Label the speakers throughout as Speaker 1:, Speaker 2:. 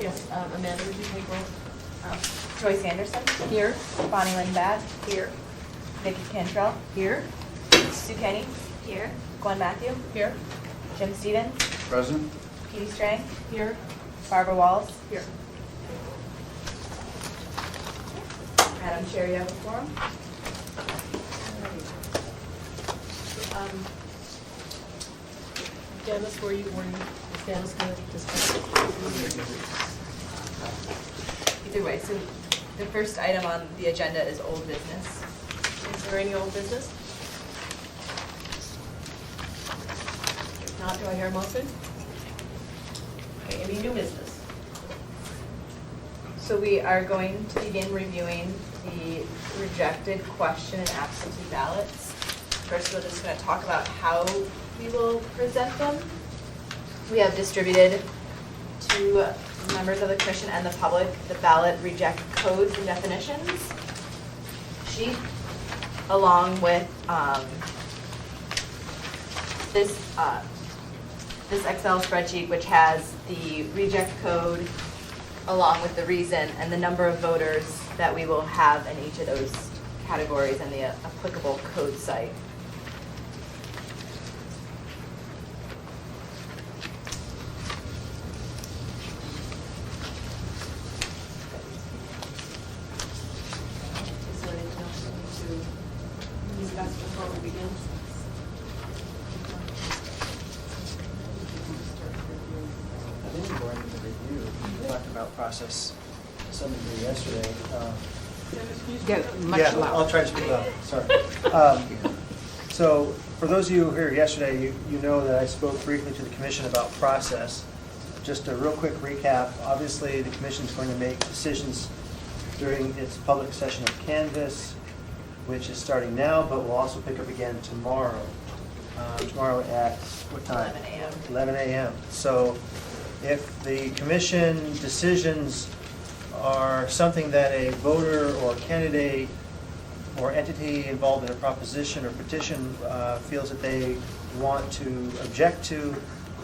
Speaker 1: Yes, Amanda, would you take roll?
Speaker 2: Joyce Anderson.
Speaker 1: Here.
Speaker 2: Bonnie Lynn Bad.
Speaker 1: Here.
Speaker 2: Vicki Cantrell.
Speaker 1: Here.
Speaker 2: Sue Kenny.
Speaker 3: Here.
Speaker 2: Gwen Matthew.
Speaker 1: Here.
Speaker 2: Jim Stevens.
Speaker 4: Present?
Speaker 2: Petey Strang.
Speaker 1: Here.
Speaker 2: Barbara Walls.
Speaker 1: Here.
Speaker 2: Madam Chair, you have a forum?
Speaker 1: Dennis, is Dennis going to discuss?
Speaker 2: Either way, so the first item on the agenda is old business.
Speaker 1: Is there any old business? If not, do I hear a motion? Okay, any new business?
Speaker 2: So we are going to begin reviewing the rejected question and absentee ballots. First, we're just going to talk about how we will present them. We have distributed to members of the commission and the public the ballot reject codes and definitions sheet, along with this Excel spreadsheet, which has the reject code along with the reason and the number of voters that we will have in each of those categories and the applicable code site.
Speaker 1: Is there anything else we need to discuss before we begin?
Speaker 5: I think we're going to review. We talked about process to some degree yesterday. Yeah, I'll try to speak up, sorry. So for those of you who were here yesterday, you know that I spoke briefly to the commission about process. Just a real quick recap. Obviously, the commission is going to make decisions during its public session of canvass, which is starting now, but will also pick up again tomorrow. Tomorrow at what time?
Speaker 2: 11 a.m.
Speaker 5: 11 a.m. So if the commission decisions are something that a voter or candidate or entity involved in a proposition or petition feels that they want to object to,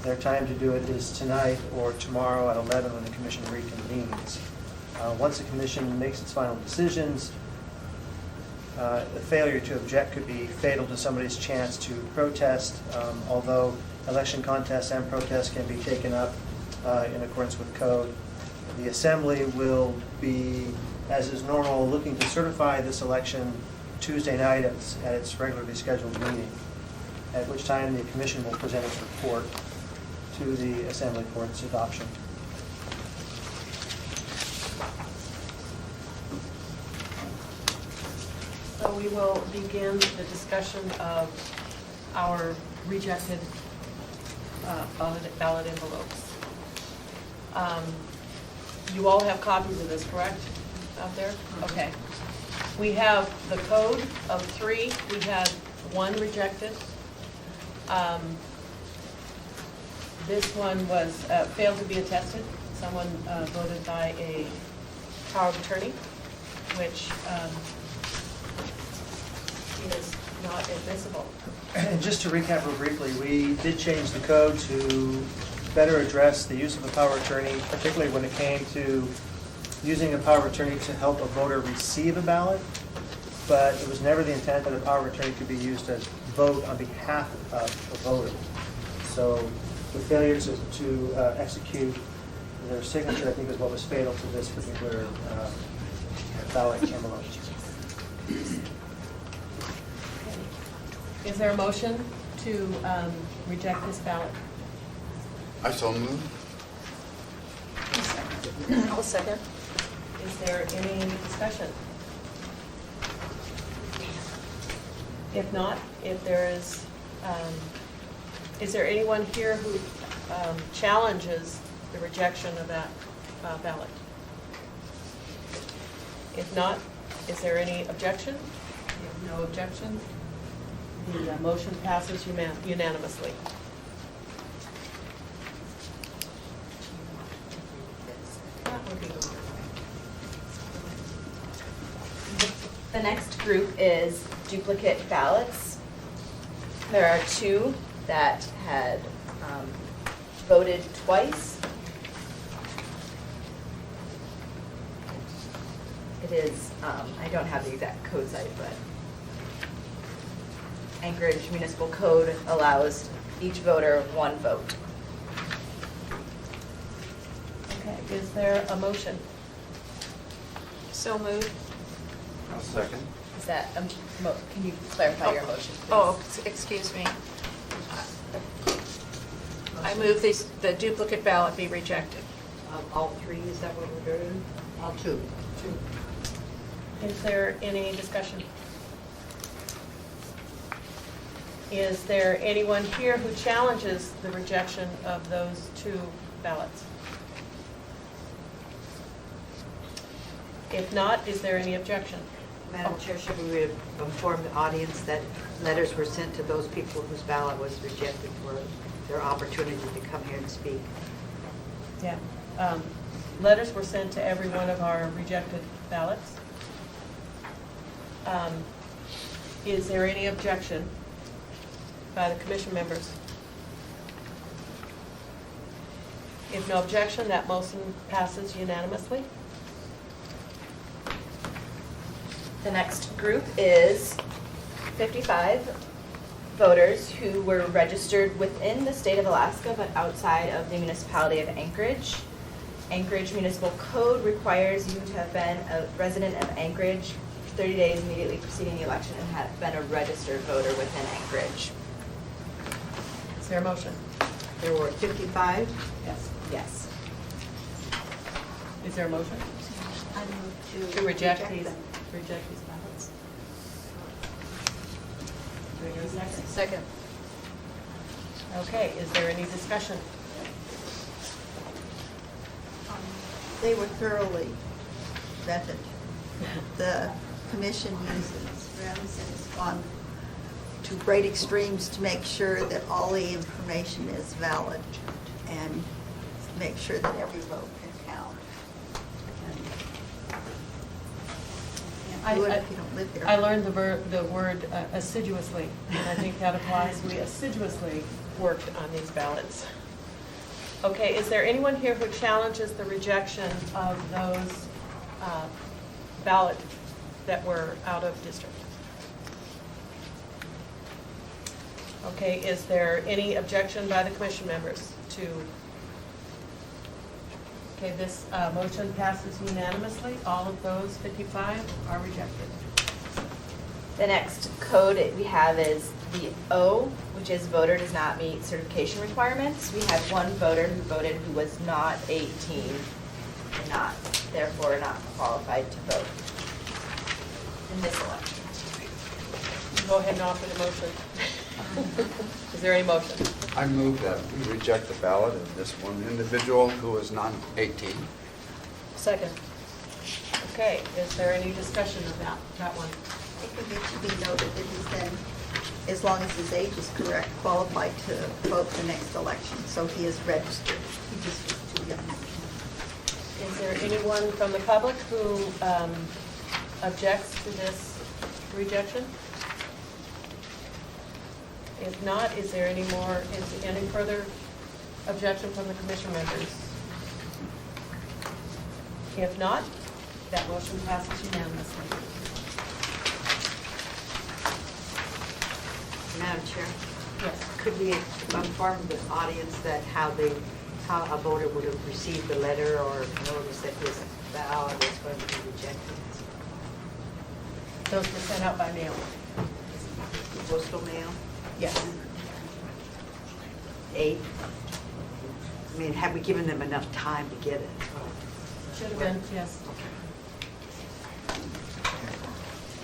Speaker 5: their time to do it is tonight or tomorrow at 11 when the commission reconvenes. Once the commission makes its final decisions, the failure to object could be fatal to somebody's chance to protest, although election contests and protests can be taken up in accordance with code. The assembly will be, as is normal, looking to certify this election Tuesday night at its regularly scheduled meeting, at which time the commission will present its report to the assembly for its adoption.
Speaker 1: So we will begin the discussion of our rejected ballot envelopes. You all have copies of this, correct, out there? Okay. We have the code of 3. We had 1 rejected. This one was failed to be attested. Someone voted by a power of attorney, which is not admissible.
Speaker 5: And just to recap real briefly, we did change the code to better address the use of a power of attorney, particularly when it came to using a power of attorney to help a voter receive a ballot, but it was never the intent that a power of attorney could be used to vote on behalf of a voter. So the failure to execute their signature, I think, is what was fatal to this particular ballot envelope.
Speaker 1: Is there a motion to reject this ballot?
Speaker 4: I so move.
Speaker 1: I'll second. Is there any discussion? If not, if there is there anyone here who challenges the rejection of that ballot? If not, is there any objection? If no objection, the motion passes unanimously.
Speaker 2: The next group is duplicate ballots. There are 2 that had voted twice. It is, I don't have the exact code site, but Anchorage Municipal Code allows each voter one vote.
Speaker 1: Okay, is there a motion?
Speaker 3: So moved.
Speaker 4: I'll second.
Speaker 2: Is that, can you clarify your motion, please?
Speaker 3: Oh, excuse me. I move the duplicate ballot be rejected.
Speaker 6: All three, is that what we're doing? All two.
Speaker 1: Is there any discussion? Is there anyone here who challenges the rejection of those two ballots? If not, is there any objection?
Speaker 6: Madam Chair, should we inform the audience that letters were sent to those people whose ballot was rejected for their opportunity to come here and speak?
Speaker 1: Yeah. Letters were sent to every one of our rejected ballots. Is there any objection by the commission members? If no objection, that motion passes unanimously.
Speaker 2: The next group is 55 voters who were registered within the state of Alaska but outside of the municipality of Anchorage. Anchorage Municipal Code requires you to have been a resident of Anchorage for 30 days immediately preceding the election and have been a registered voter within Anchorage.
Speaker 1: Is there a motion?
Speaker 6: There were 55.
Speaker 1: Yes.
Speaker 2: Yes.
Speaker 1: Is there a motion?
Speaker 6: I move
Speaker 1: To reject
Speaker 6: them.
Speaker 1: these ballots? Do we hear a second?
Speaker 3: Second.
Speaker 1: Okay, is there any discussion?
Speaker 7: They were thoroughly vetted. The commission uses REMS and has gone to great extremes to make sure that all the information is valid and make sure that every vote can count. And
Speaker 1: I-
Speaker 7: you can't do it if you don't live there.
Speaker 1: I learned the word assiduously, and I think that applies. We assiduously worked on these ballots. Okay, is there anyone here who challenges the rejection of those ballots that were out of district? Okay, is there any objection by the commission members to? Okay, this motion passes unanimously. All of those 55 are rejected.
Speaker 2: The next code that we have is the O, which is voter does not meet certification requirements. We had one voter who voted who was not 18 and not, therefore not qualified to vote in this election.
Speaker 1: Go ahead and offer the motion. Is there any motion?
Speaker 4: I move that we reject the ballot of this one individual who is not 18.
Speaker 1: Second. Okay, is there any discussion of that one?
Speaker 7: I think it should be noted that he's then, as long as his age is correct, qualified to vote the next election, so he is registered. He just was too young.
Speaker 1: Is there anyone from the public who objects to this rejection? If not, is there any further objection from the commission members? If not, that motion passes unanimously.
Speaker 6: Madam Chair,
Speaker 1: Yes.
Speaker 6: could we inform the audience that how a voter would have received a letter or notice that his ballot is going to be rejected?
Speaker 1: Those were sent out by mail.
Speaker 6: Postal mail?
Speaker 1: Yes.
Speaker 6: 8? I mean, have we given them enough time to get it?
Speaker 1: Should have been, yes.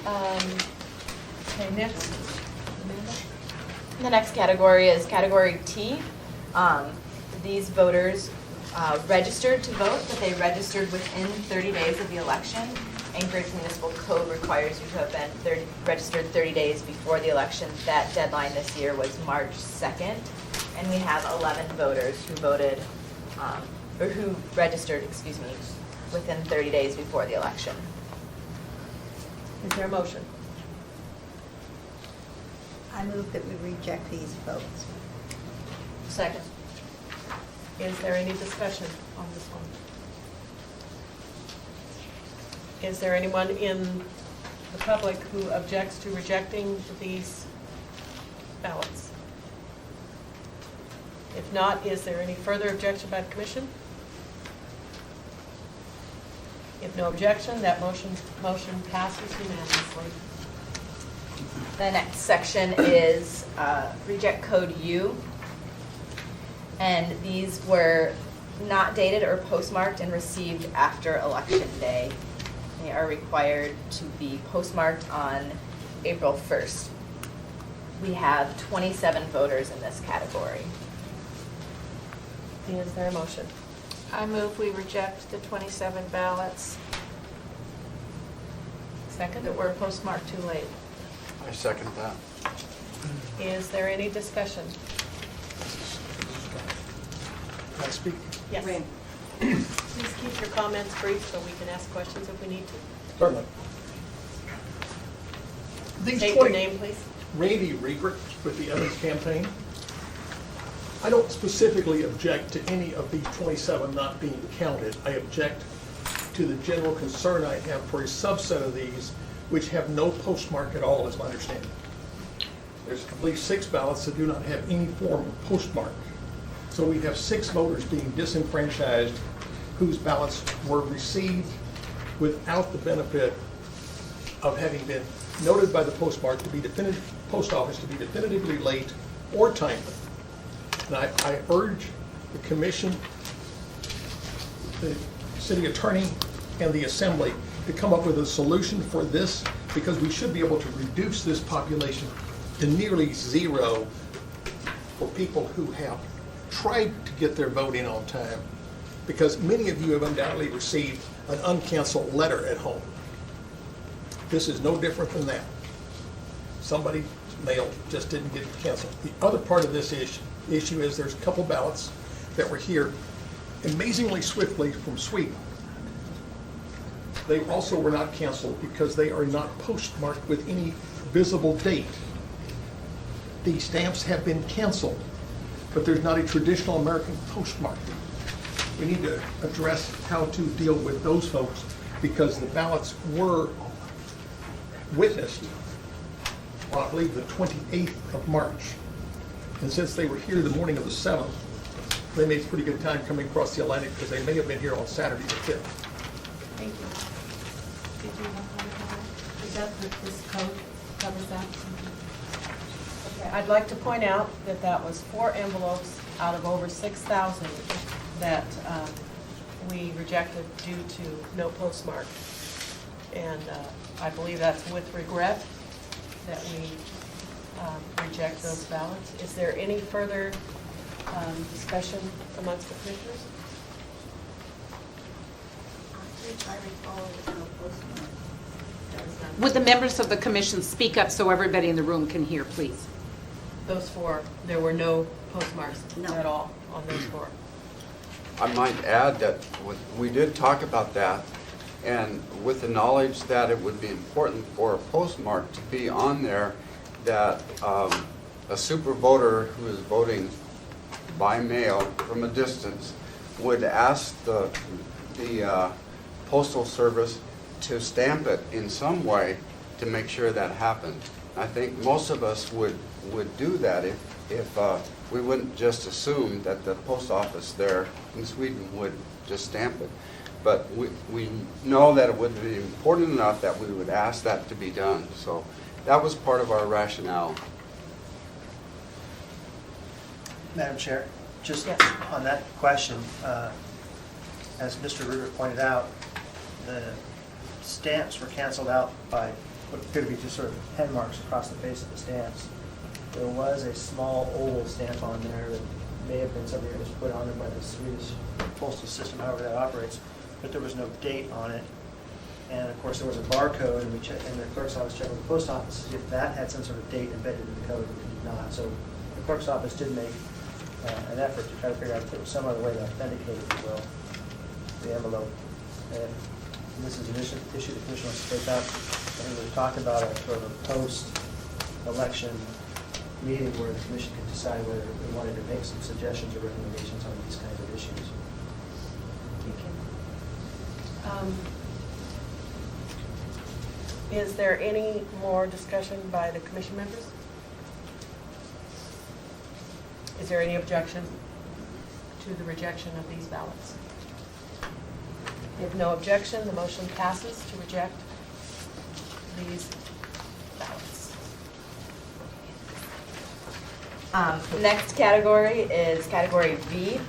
Speaker 1: Okay, next. Amanda?
Speaker 2: The next category is category T. These voters registered to vote, but they registered within 30 days of the election. Anchorage Municipal Code requires you to have been registered 30 days before the election. That deadline this year was March 2nd. And we have 11 voters who voted, or who registered, excuse me, within 30 days before the election.
Speaker 1: Is there a motion?
Speaker 7: I move that we reject these votes.
Speaker 1: Second. Is there any discussion on this one? Is there anyone in the public who objects to rejecting these ballots? If not, is there any further objection by the commission? If no objection, that motion passes unanimously.
Speaker 2: The next section is reject code U. And these were not dated or postmarked and received after Election Day. They are required to be postmarked on April 1st. We have 27 voters in this category.
Speaker 1: Is there a motion?
Speaker 3: I move we reject the 27 ballots
Speaker 1: Second?
Speaker 3: that were postmarked too late.
Speaker 4: I second that.
Speaker 1: Is there any discussion?
Speaker 8: Can I speak?
Speaker 1: Yes. Please keep your comments brief so we can ask questions if we need to.
Speaker 8: Certainly. These
Speaker 1: State your
Speaker 8: 20
Speaker 1: name, please.
Speaker 8: Randy Riegert with the Evans Campaign. I don't specifically object to any of these 27 not being counted. I object to the general concern I have for a subset of these which have no postmark at all, is my understanding. There's, I believe, 6 ballots that do not have any form of postmark. So we have 6 voters being disenfranchised whose ballots were received without the benefit of having been noted by the postmark to be post office to be definitively late or timely. And I urge the commission, the city attorney, and the assembly to come up with a solution for this, because we should be able to reduce this population to nearly zero for people who have tried to get their vote in on time, because many of you have undoubtedly received an uncanceled letter at home. This is no different than that. Somebody's mail just didn't get canceled. The other part of this issue is there's a couple ballots that were here amazingly swiftly from Sweden. They also were not canceled because they are not postmarked with any visible date. These stamps have been canceled, but there's not a traditional American postmark. We need to address how to deal with those folks, because the ballots were witnessed on, I believe, the 28th of March. And since they were here the morning of the 7th, they made a pretty good time coming across the Atlantic, because they may have been here on Saturday the 5th.
Speaker 1: Thank you. Did you want to comment? Is that this code covers that? Okay, I'd like to point out that that was 4 envelopes out of over 6,000 that we rejected due to no postmark. And I believe that's with regret that we reject those ballots. Is there any further discussion amongst the commissioners?
Speaker 7: I recall it was no postmark.
Speaker 9: Would the members of the commission speak up so everybody in the room can hear, please?
Speaker 1: Those 4, there were no postmarks
Speaker 7: No.
Speaker 1: at all on those 4.
Speaker 4: I might add that we did talk about that, and with the knowledge that it would be important for a postmark to be on there, that a super voter who is voting by mail from a distance would ask the Postal Service to stamp it in some way to make sure that happened. I think most of us would do that if we wouldn't just assume that the post office there in Sweden would just stamp it. But we know that it would be important enough that we would ask that to be done. So that was part of our rationale.
Speaker 5: Madam Chair, just
Speaker 1: Yes.
Speaker 5: on that question, as Mr. Ruger pointed out, the stamps were canceled out by what appeared to be just sort of pen marks across the face of the stamps. There was a small oval stamp on there that may have been something that was put on there by the Swedish postal system, however that operates, but there was no date on it. And of course, there was a barcode, and we checked, and the clerk's office checked with the post office to see if that had some sort of date embedded in the code, and it did not. So the clerk's office did make an effort to try to figure out if there was some other way to authenticate, if you will, the envelope. And this is an issue the commission wants to take up. I think we've talked about a sort of a post-election meeting where the commission could decide whether they wanted to make some suggestions or recommendations on these kinds of issues.
Speaker 1: Thank you. Is there any more discussion by the commission members? Is there any objection to the rejection of these ballots? If no objection, the motion passes to reject these ballots.
Speaker 2: Next category is category V.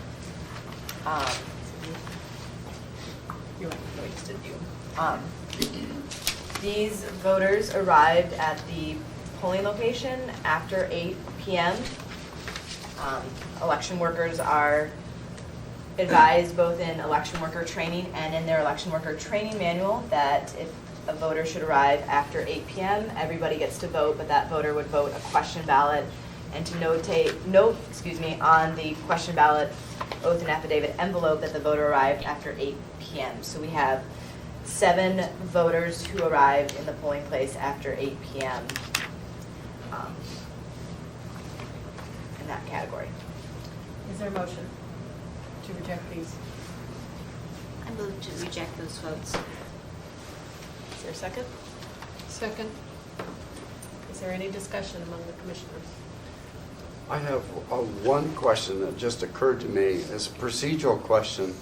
Speaker 1: You're right.
Speaker 2: We just did V. These voters arrived at the polling location after 8 p.m. Election workers are advised both in election worker training and in their election worker training manual that if a voter should arrive after 8 p.m., everybody gets to vote, but that voter would vote a question ballot and to note on the question ballot oath and affidavit envelope that the voter arrived after 8 p.m. So we have 7 voters who arrived in the polling place after 8 p.m. In that category.
Speaker 1: Is there a motion to reject these?
Speaker 10: I move to reject those votes.
Speaker 1: Is there a second?
Speaker 3: Second.
Speaker 1: Is there any discussion among the commissioners?
Speaker 4: I have one question that just occurred to me. It's a procedural question.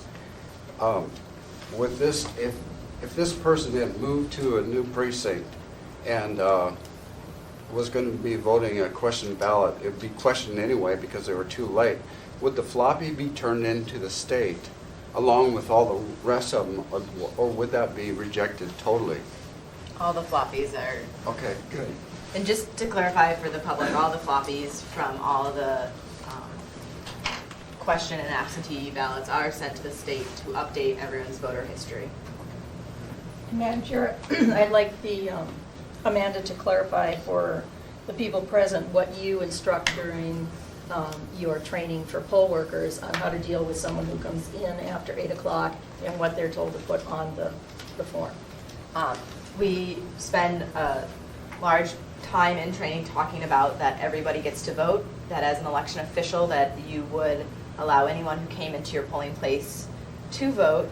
Speaker 4: With this, if this person had moved to a new precinct and was going to be voting a question ballot, it would be questioned anyway because they were too late. Would the floppy be turned into the state along with all the rest of them, or would that be rejected totally?
Speaker 2: All the floppies are,
Speaker 4: Okay, good.
Speaker 2: and just to clarify for the public, all the floppies from all of the question and absentee ballots are sent to the state to update everyone's voter history.
Speaker 11: Madam Chair, I'd like the Amanda to clarify for the people present what you instruct during your training for poll workers on how to deal with someone who comes in after 8 o'clock and what they're told to put on the form.
Speaker 2: We spend a large time in training talking about that everybody gets to vote, that as an election official that you would allow anyone who came into your polling place to vote.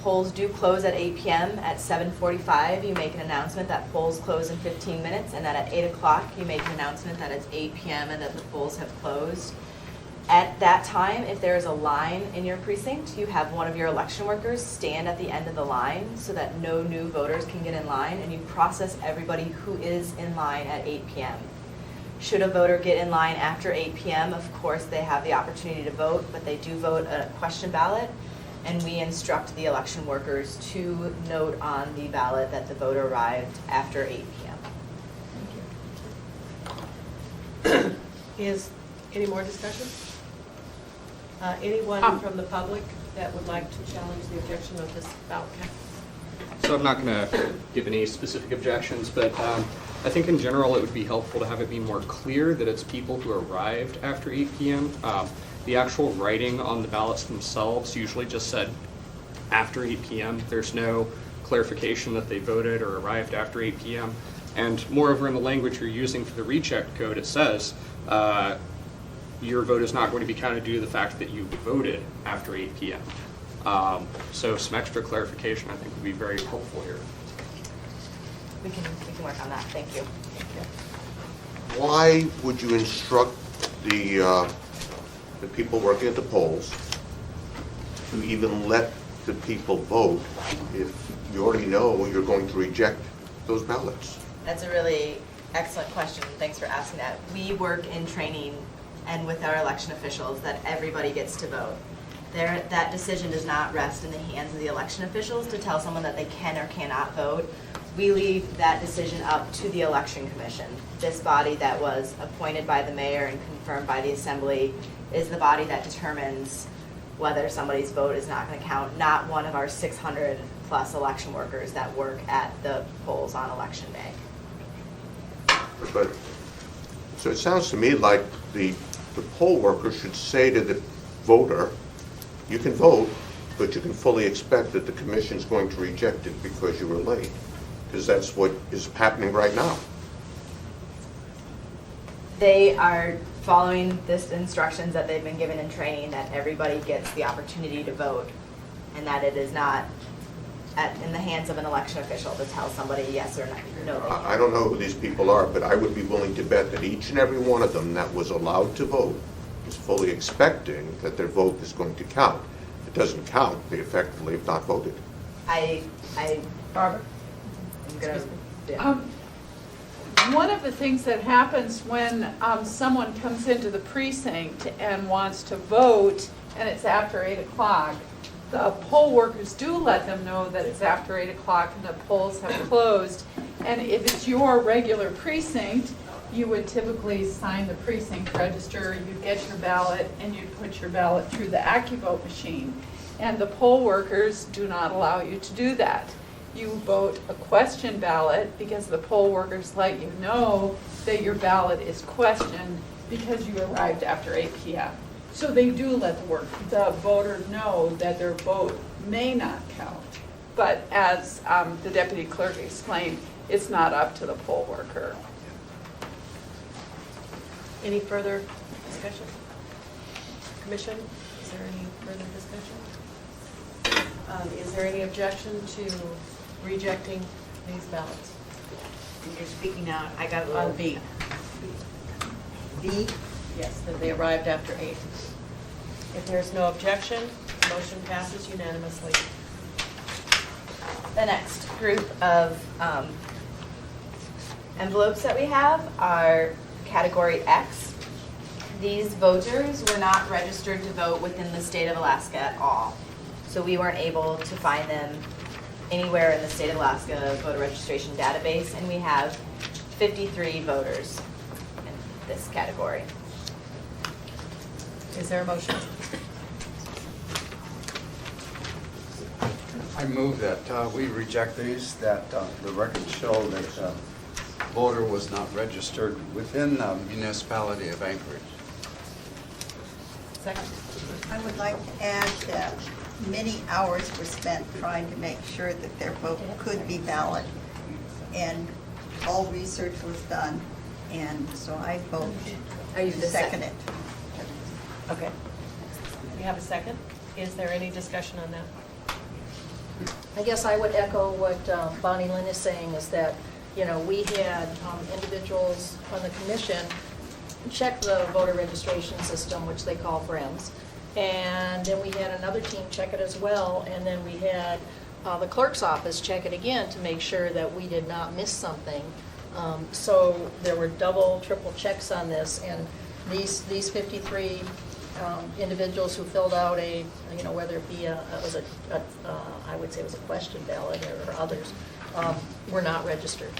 Speaker 2: Polls do close at 8 p.m. At 7:45, you make an announcement that polls close in 15 minutes, and that at 8 o'clock, you make an announcement that it's 8 p.m. and that the polls have closed. At that time, if there is a line in your precinct, you have one of your election workers stand at the end of the line so that no new voters can get in line, and you process everybody who is in line at 8 p.m. Should a voter get in line after 8 p.m., of course, they have the opportunity to vote, but they do vote a question ballot. And we instruct the election workers to note on the ballot that the voter arrived after 8 p.m.
Speaker 1: Is any more discussion? Anyone from the public that would like to challenge the objection of this ballot count?
Speaker 12: So I'm not going to give any specific objections, but I think in general it would be helpful to have it be more clear that it's people who arrived after 8 p.m. The actual writing on the ballots themselves usually just said after 8 p.m. There's no clarification that they voted or arrived after 8 p.m. And moreover, in the language you're using for the reject code, it says your vote is not going to be counted due to the fact that you voted after 8 p.m. So some extra clarification I think would be very helpful here.
Speaker 2: We can work on that. Thank you.
Speaker 13: Why would you instruct the people working at the polls to even let the people vote if you already know you're going to reject those ballots?
Speaker 2: That's a really excellent question. Thanks for asking that. We work in training and with our election officials that everybody gets to vote. That decision does not rest in the hands of the election officials to tell someone that they can or cannot vote. We leave that decision up to the Election Commission. This body that was appointed by the mayor and confirmed by the assembly is the body that determines whether somebody's vote is not going to count, not one of our 600 plus election workers that work at the polls on election day.
Speaker 13: But, so it sounds to me like the poll worker should say to the voter, you can vote, but you can fully expect that the commission's going to reject it because you were late, because that's what is happening right now.
Speaker 2: They are following this instructions that they've been given in training that everybody gets the opportunity to vote and that it is not in the hands of an election official to tell somebody yes or no. They
Speaker 13: I don't know who these people are, but I would be willing to bet that each and every one of them that was allowed to vote is fully expecting that their vote is going to count. If it doesn't count, they effectively have not voted.
Speaker 11: Barbara?
Speaker 2: I'm gonna, yeah.
Speaker 14: One of the things that happens when someone comes into the precinct and wants to vote, and it's after 8 o'clock, the poll workers do let them know that it's after 8 o'clock and the polls have closed. And if it's your regular precinct, you would typically sign the precinct register, you'd get your ballot, and you'd put your ballot through the AccuVote machine. And the poll workers do not allow you to do that. You vote a question ballot because the poll workers let you know that your ballot is questioned because you arrived after 8 p.m. So they do let the voter know that their vote may not count. But as the deputy clerk explained, it's not up to the poll worker.
Speaker 1: Any further discussion? Commission, is there any further discussion? Is there any objection to rejecting these ballots?
Speaker 6: And you're speaking now, I got a little...
Speaker 1: On B.
Speaker 6: B?
Speaker 1: Yes, that they arrived after 8. If there's no objection, motion passes unanimously.
Speaker 2: The next group of envelopes that we have are category X. These voters were not registered to vote within the state of Alaska at all. So we weren't able to find them anywhere in the state of Alaska voter registration database, and we have 53 voters in this category.
Speaker 1: Is there a motion?
Speaker 4: I move that we reject these, that the records show that voter was not registered within the municipality of Anchorage.
Speaker 1: Second.
Speaker 7: I would like to add that many hours were spent trying to make sure that their vote could be valid. And all research was done, and so I vote
Speaker 2: Are you the
Speaker 7: second it.
Speaker 1: Okay. We have a second. Is there any discussion on that?
Speaker 11: I guess I would echo what Bonnie Lynn is saying, is that, we had individuals on the commission check the voter registration system, which they call FRIENDS, and then we had another team check it as well, and then we had the clerk's office check it again to make sure that we did not miss something. So there were double, triple checks on this, and these 53 individuals who filled out whether it be I would say it was a question ballot or others, were not registered.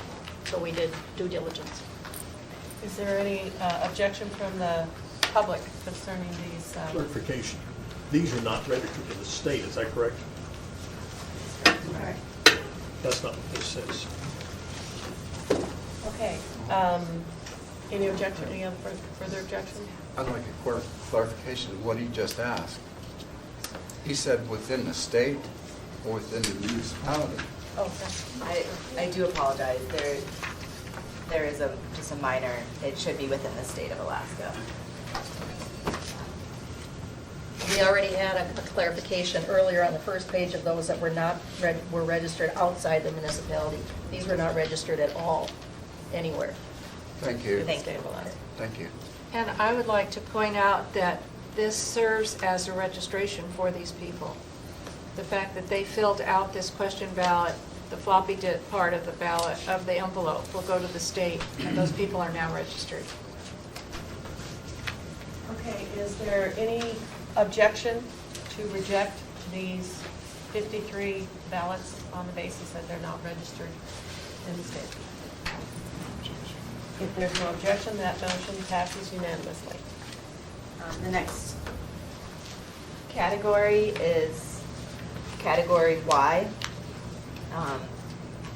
Speaker 11: So we did due diligence.
Speaker 1: Is there any objection from the public concerning these?
Speaker 8: Clarification. These are not registered to the state, is that correct? That's not what this says.
Speaker 1: Okay. Any objection? Any other further objection?
Speaker 4: I'd like a clarification of what he just asked. He said within the state or within the municipality?
Speaker 1: Oh, okay.
Speaker 2: I do apologize. There is just a minor, it should be within the state of Alaska.
Speaker 11: We already had a clarification earlier on the first page of those that were registered outside the municipality. These were not registered at all, anywhere.
Speaker 4: Thank you.
Speaker 2: Thank you.
Speaker 4: Thank you.
Speaker 3: And I would like to point out that this serves as a registration for these people. The fact that they filled out this question ballot, the floppy part of the ballot, of the envelope, will go to the state, and those people are now registered.
Speaker 1: Okay, is there any objection to reject these 53 ballots on the basis that they're not registered in the state? If there's no objection, that motion passes unanimously.
Speaker 2: The next category is category Y.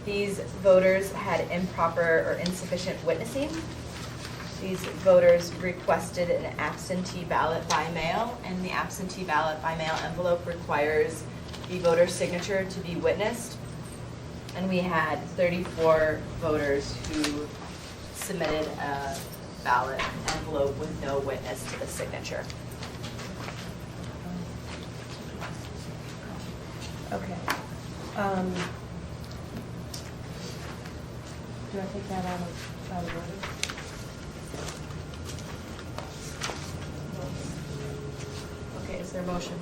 Speaker 2: These voters had improper or insufficient witnessing. These voters requested an absentee ballot by mail, and the absentee ballot by mail envelope requires the voter's signature to be witnessed. And we had 34 voters who submitted a ballot envelope with no witness to the signature.
Speaker 1: Okay. Do I take that out of order? Okay, is there a motion?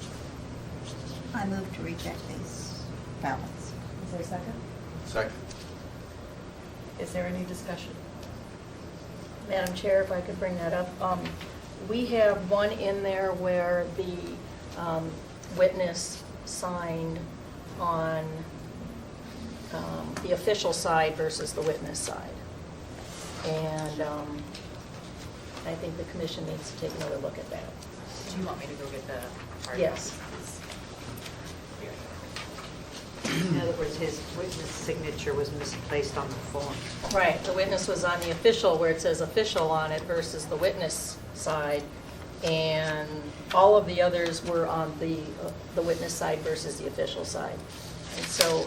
Speaker 7: I move to reject these ballots.
Speaker 1: Is there a second?
Speaker 4: Second.
Speaker 1: Is there any discussion?
Speaker 11: Madam Chair, if I could bring that up. We have one in there where the witness signed on the official side versus the witness side. And I think the commission needs to take another look at that.
Speaker 2: Do you want me to go get the hard
Speaker 11: Yes.
Speaker 2: copies?
Speaker 6: In other words, his witness signature was misplaced on the form.
Speaker 11: Right, the witness was on the official, where it says official on it versus the witness side. And all of the others were on the witness side versus the official side. And so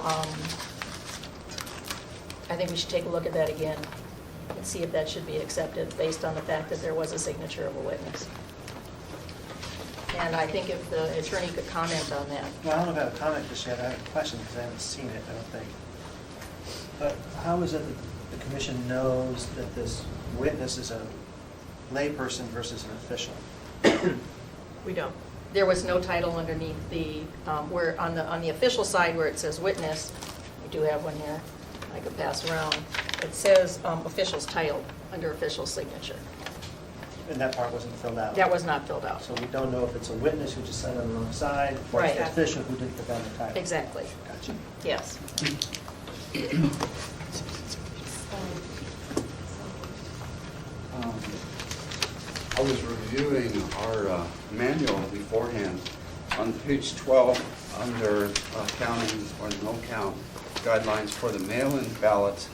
Speaker 11: I think we should take a look at that again and see if that should be accepted based on the fact that there was a signature of a witness. And I think if the attorney could comment on that.
Speaker 5: Well, I don't know if I have a comment just yet, I have a question because I haven't seen it, I don't think. But how is it that the commission knows that this witness is a layperson versus an official?
Speaker 1: We don't.
Speaker 11: There was no title underneath the, where on the official side where it says witness, we do have one here, I could pass around. It says official's title under official signature.
Speaker 5: And that part wasn't filled out?
Speaker 11: That was not filled out.
Speaker 5: So we don't know if it's a witness who just signed on the wrong side, or it's
Speaker 11: Right.
Speaker 5: the official who didn't put down the title?
Speaker 11: Exactly,
Speaker 5: Gotcha.
Speaker 11: yes.
Speaker 4: I was reviewing our manual beforehand. On page 12, under counting or no count guidelines for the mail-in ballots,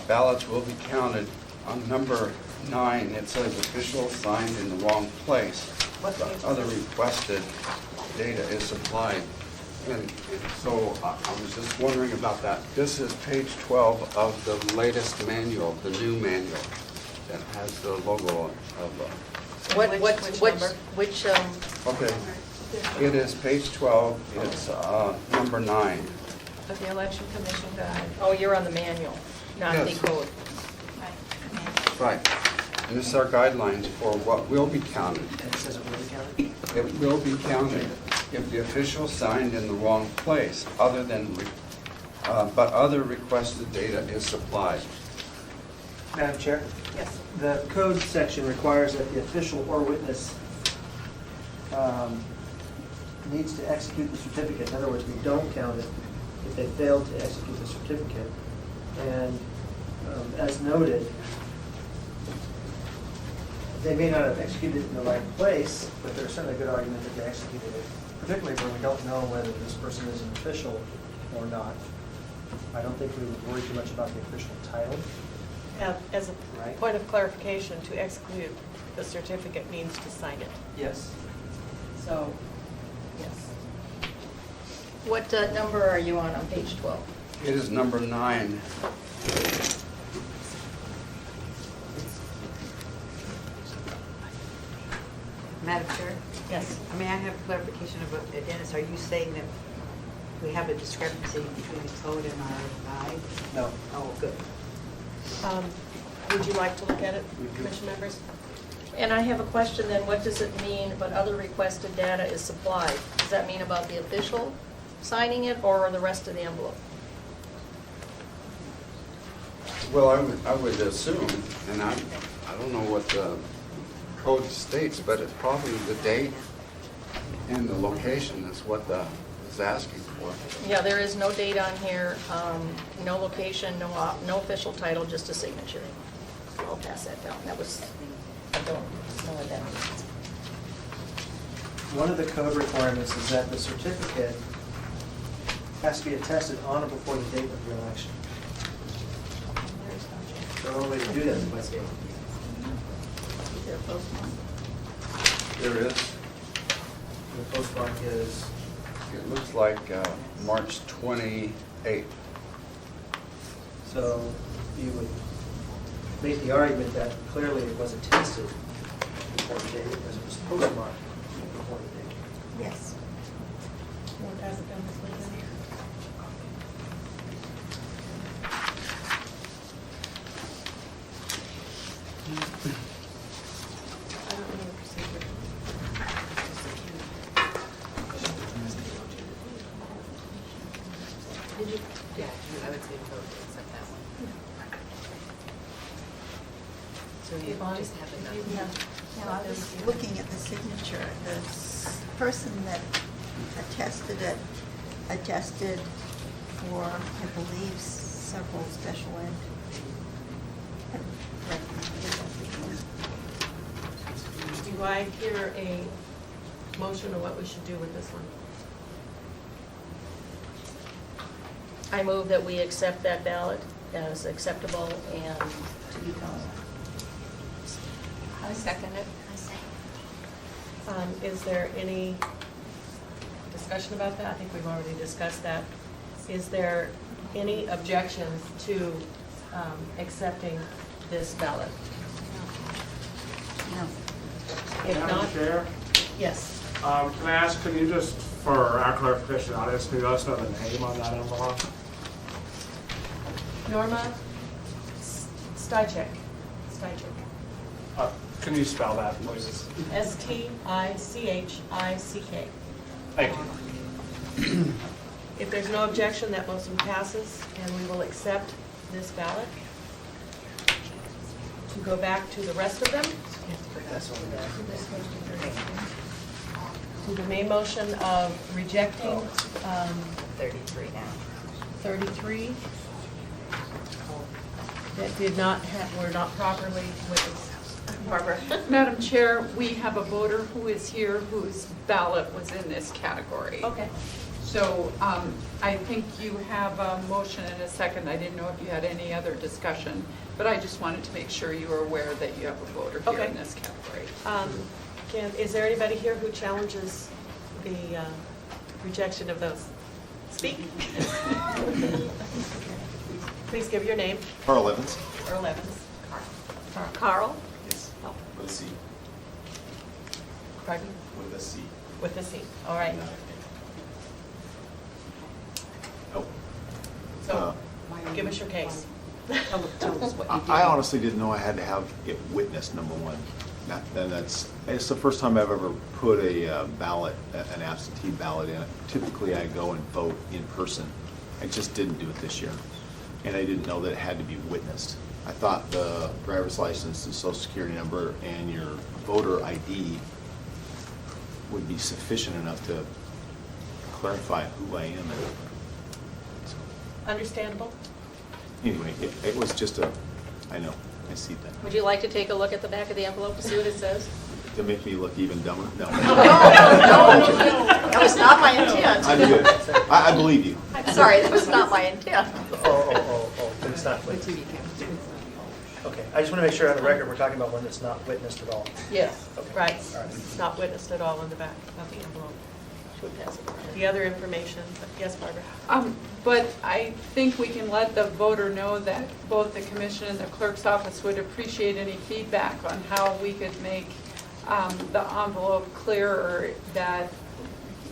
Speaker 4: ballots will be counted. On number 9, it says official signed in the wrong place. The other requested data is supplied. And so I was just wondering about that. This is page 12 of the latest manual, the new manual, that has the logo of,
Speaker 11: Which,
Speaker 4: okay. It is page 12, it's number 9.
Speaker 1: Of the Election Commission guide.
Speaker 11: oh, you're on the manual, not the
Speaker 4: Yes.
Speaker 11: code.
Speaker 4: Right. And this is our guidelines for what will be counted.
Speaker 5: And it says it will be counted?
Speaker 4: It will be counted if the official signed in the wrong place, but other requested data is supplied.
Speaker 5: Madam Chair?
Speaker 1: Yes.
Speaker 5: The code section requires that the official or witness needs to execute the certificate. In other words, we don't count it if they fail to execute the certificate. And as noted, they may not have executed it in the right place, but there's certainly a good argument that they executed it, particularly when we don't know whether this person is an official or not. I don't think we would worry too much about the official title.
Speaker 1: As a
Speaker 5: Right.
Speaker 1: point of clarification, to execute the certificate means to sign it.
Speaker 5: Yes.
Speaker 1: So, yes.
Speaker 11: What number are you on page 12?
Speaker 4: It is number 9.
Speaker 6: Madam Chair?
Speaker 1: Yes.
Speaker 6: May I have clarification about, Dennis, are you saying that we have a discrepancy between the code and our guide?
Speaker 5: No.
Speaker 6: Oh, good.
Speaker 1: Would you like to look at it, commission members?
Speaker 11: And I have a question then, what does it mean, but other requested data is supplied? Does that mean about the official signing it or the rest of the envelope?
Speaker 4: Well, I would assume, and I don't know what the code states, but it's probably the date and the location is what is asking for.
Speaker 11: Yeah, there is no date on here, no location, no official title, just a signature. I'll pass that down. That was, I don't know what that means.
Speaker 5: One of the code requirements is that the certificate has to be attested on or before the date of the election. The only way to do that is by date.
Speaker 11: Is there a postmark?
Speaker 4: There is,
Speaker 5: The postmark is,
Speaker 4: it looks like March 28th.
Speaker 5: so you would make the argument that clearly it was attested before the date, because it was postmarked before the date.
Speaker 7: Yes.
Speaker 1: Want to pass it down this way then?
Speaker 2: Did you? Yeah, I would say vote to accept that one. So you
Speaker 1: Yvonne,
Speaker 2: just have
Speaker 1: you
Speaker 2: enough.
Speaker 1: have-
Speaker 7: Now, I was looking at the signature, the person that attested it, attested for, I believe, several special ed.
Speaker 1: Do I hear a motion of what we should do with this one?
Speaker 11: I move that we accept that ballot as acceptable and to be counted.
Speaker 3: I second it.
Speaker 10: I say.
Speaker 1: Is there any discussion about that? I think we've already discussed that. Is there any objections to accepting this ballot?
Speaker 7: No.
Speaker 1: If
Speaker 15: Madam
Speaker 1: not,
Speaker 15: Chair,
Speaker 1: yes.
Speaker 15: can I ask, can you just, for our clarification audience, can you let us know the name on that envelope?
Speaker 1: Norma Stychek.
Speaker 15: Can you spell that, please?
Speaker 1: Stichick.
Speaker 15: Thank you.
Speaker 1: If there's no objection, that motion passes, and we will accept this ballot. To go back to the rest of them, to the main motion of rejecting
Speaker 2: 33 now.
Speaker 1: 33 that did not have, were not properly witnessed.
Speaker 2: Barbara?
Speaker 14: Madam Chair, we have a voter who is here whose ballot was in this category.
Speaker 1: Okay.
Speaker 14: So I think you have a motion and a second. I didn't know if you had any other discussion, but I just wanted to make sure you were aware that you have a voter here
Speaker 1: Okay.
Speaker 14: in this category.
Speaker 1: Is there anybody here who challenges the rejection of those? Speak. Please give your name.
Speaker 16: Carl Evans.
Speaker 1: Earl Evans.
Speaker 11: Carl?
Speaker 16: Yes. With a C.
Speaker 1: Pardon?
Speaker 16: With a C.
Speaker 1: With a C. All right.
Speaker 16: Oh.
Speaker 1: So, give us your case.
Speaker 9: Tell us what you did.
Speaker 16: I honestly didn't know I had to have it witnessed, number one. It's the first time I've ever put a ballot, an absentee ballot in. Typically, I go and vote in person. I just didn't do it this year. And I didn't know that it had to be witnessed. I thought the driver's license, the social security number, and your voter ID would be sufficient enough to clarify who I am.
Speaker 1: Understandable?
Speaker 16: Anyway, it was just I know, I see that.
Speaker 11: Would you like to take a look at the back of the envelope to see what it says?
Speaker 16: To make me look even dumber? No.
Speaker 7: No. That was not my intent.
Speaker 16: I'm good. I believe you.
Speaker 7: I'm sorry, that was not my intent.
Speaker 5: But it's not witnessed. Okay, I just want to make sure on the record, we're talking about one that's not witnessed at all.
Speaker 1: Yes,
Speaker 5: Okay.
Speaker 1: right.
Speaker 5: All right.
Speaker 1: It's not witnessed at all in the back of the envelope. Should pass it. The other information, yes, Barbara?
Speaker 14: But I think we can let the voter know that both the commission and the clerk's office would appreciate any feedback on how we could make the envelope clearer, that,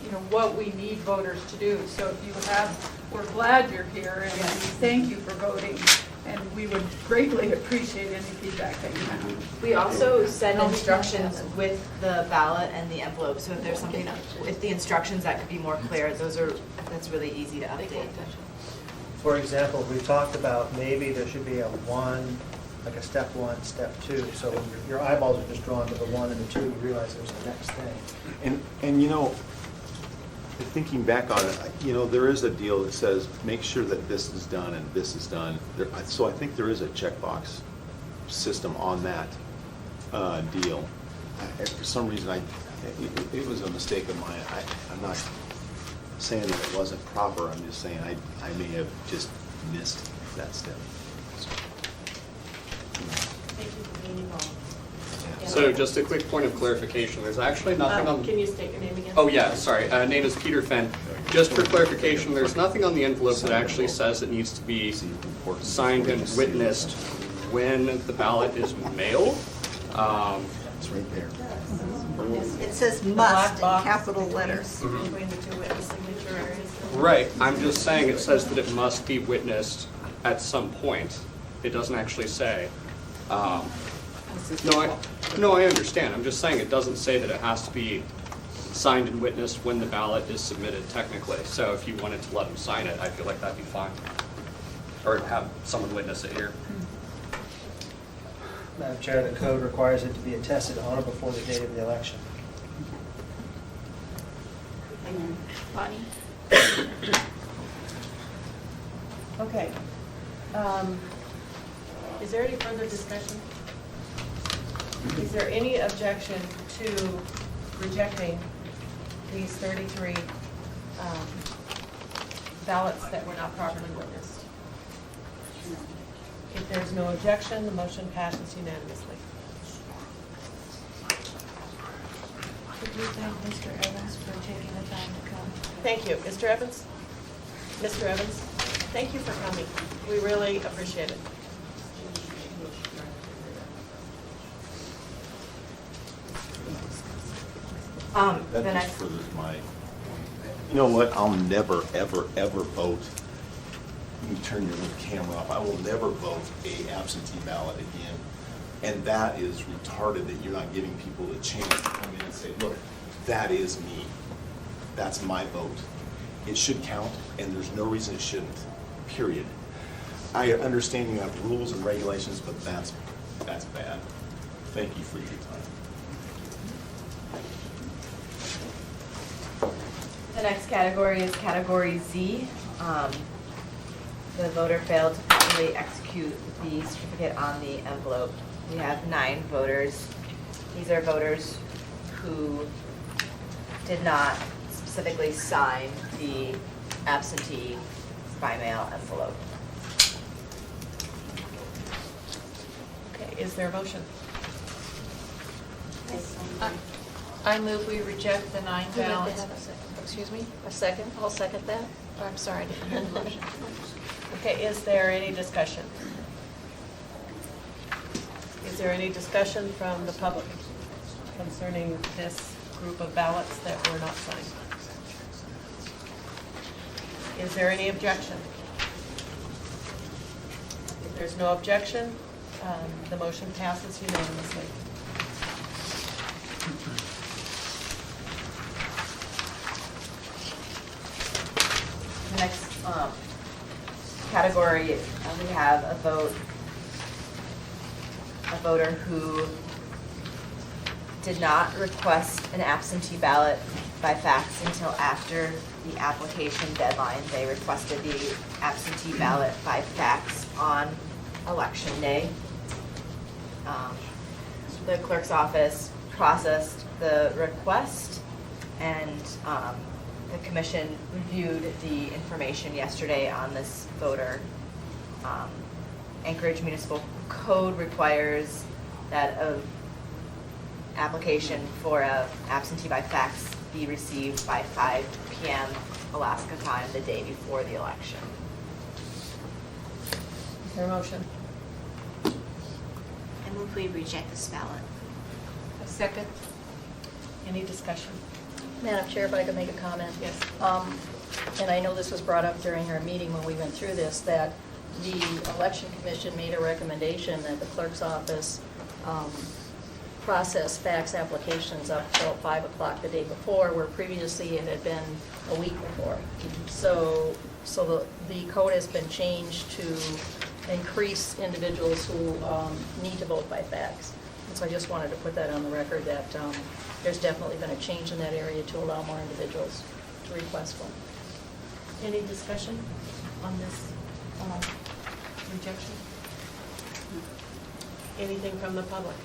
Speaker 14: you know, what we need voters to do. So if you have, we're glad you're here, and we thank you for voting, and we would greatly appreciate any feedback that you have.
Speaker 2: We also send instructions with the ballot and the envelope, so if there's something, if the instructions that could be more clear, that's really easy to update.
Speaker 5: For example, we talked about maybe there should be a one, like a step one, step two, so when your eyeballs are just drawn to the one and the two, you realize there's the next thing.
Speaker 16: And you know, thinking back on it, you know, there is a deal that says, make sure that this is done and this is done. So I think there is a checkbox system on that deal. For some reason, it was a mistake of mine. I'm not saying that it wasn't proper, I'm just saying I may have just missed that step.
Speaker 1: Thank you for being involved.
Speaker 12: So just a quick point of clarification, there's actually nothing on...
Speaker 1: Can you state your name again?
Speaker 12: Oh, yeah, sorry. Name is Peter Fenn. Just for clarification, there's nothing on the envelope that actually says it needs to be signed and witnessed when the ballot is mailed.
Speaker 16: It's right there.
Speaker 7: It says must in capital letters.
Speaker 1: Between the two witness signature areas.
Speaker 12: Right, I'm just saying it says that it must be witnessed at some point. It doesn't actually say. No, I understand. I'm just saying it doesn't say that it has to be signed and witnessed when the ballot is submitted technically. So if you wanted to let them sign it, I feel like that'd be fine. Or have someone witness it here.
Speaker 5: Madam Chair, the code requires it to be attested on or before the date of the election.
Speaker 3: Bonnie?
Speaker 1: Okay. Is there any further discussion? Is there any objection to rejecting these 33 ballots that were not properly witnessed? If there's no objection, the motion passes unanimously.
Speaker 2: Could we thank Mr. Evans for taking the time to come?
Speaker 1: Thank you. Mr. Evans? Mr. Evans, thank you for coming. We really appreciate it.
Speaker 16: That
Speaker 2: The
Speaker 16: just
Speaker 2: next,
Speaker 16: furthers my, you know what, I'll never, ever, ever vote. You can turn your little camera off. I will never vote a absentee ballot again. And that is retarded that you're not giving people the chance to come in and say, look, that is me. That's my vote. It should count, and there's no reason it shouldn't, period. I understand you have rules and regulations, but that's bad. Thank you for your time.
Speaker 2: the next category is category Z. The voter failed to properly execute the certificate on the envelope. We have 9 voters. These are voters who did not specifically sign the absentee by mail envelope.
Speaker 1: Okay, is there a motion?
Speaker 3: I move we reject the 9
Speaker 11: You have to
Speaker 3: ballots.
Speaker 11: have a second.
Speaker 3: Excuse me?
Speaker 11: A second? I'll second that.
Speaker 3: Oh, I'm sorry, I didn't hear the motion.
Speaker 1: Okay, is there any discussion? Is there any discussion from the public concerning this group of ballots that were not signed? Is there any objection? If there's no objection, the motion passes unanimously.
Speaker 2: The next category, we have a voter who did not request an absentee ballot by fax until after the application deadline. They requested the absentee ballot by fax on election day. The clerk's office processed the request, and the commission reviewed the information yesterday on this voter. Anchorage Municipal Code requires that an application for a absentee by fax be received by 5 p.m. Alaska time the day before the election.
Speaker 1: Is there a motion?
Speaker 10: I move we reject this ballot.
Speaker 3: A second?
Speaker 1: Any discussion?
Speaker 11: Madam Chair, if I could make a comment?
Speaker 1: Yes.
Speaker 11: And I know this was brought up during our meeting when we went through this, that the Election Commission made a recommendation that the clerk's office process fax applications up till 5 o'clock the day before, where previously it had been a week before. So the code has been changed to increase individuals who need to vote by fax. And so I just wanted to put that on the record that there's definitely been a change in that area to allow more individuals to request one.
Speaker 1: Any discussion on this rejection? Anything from the public?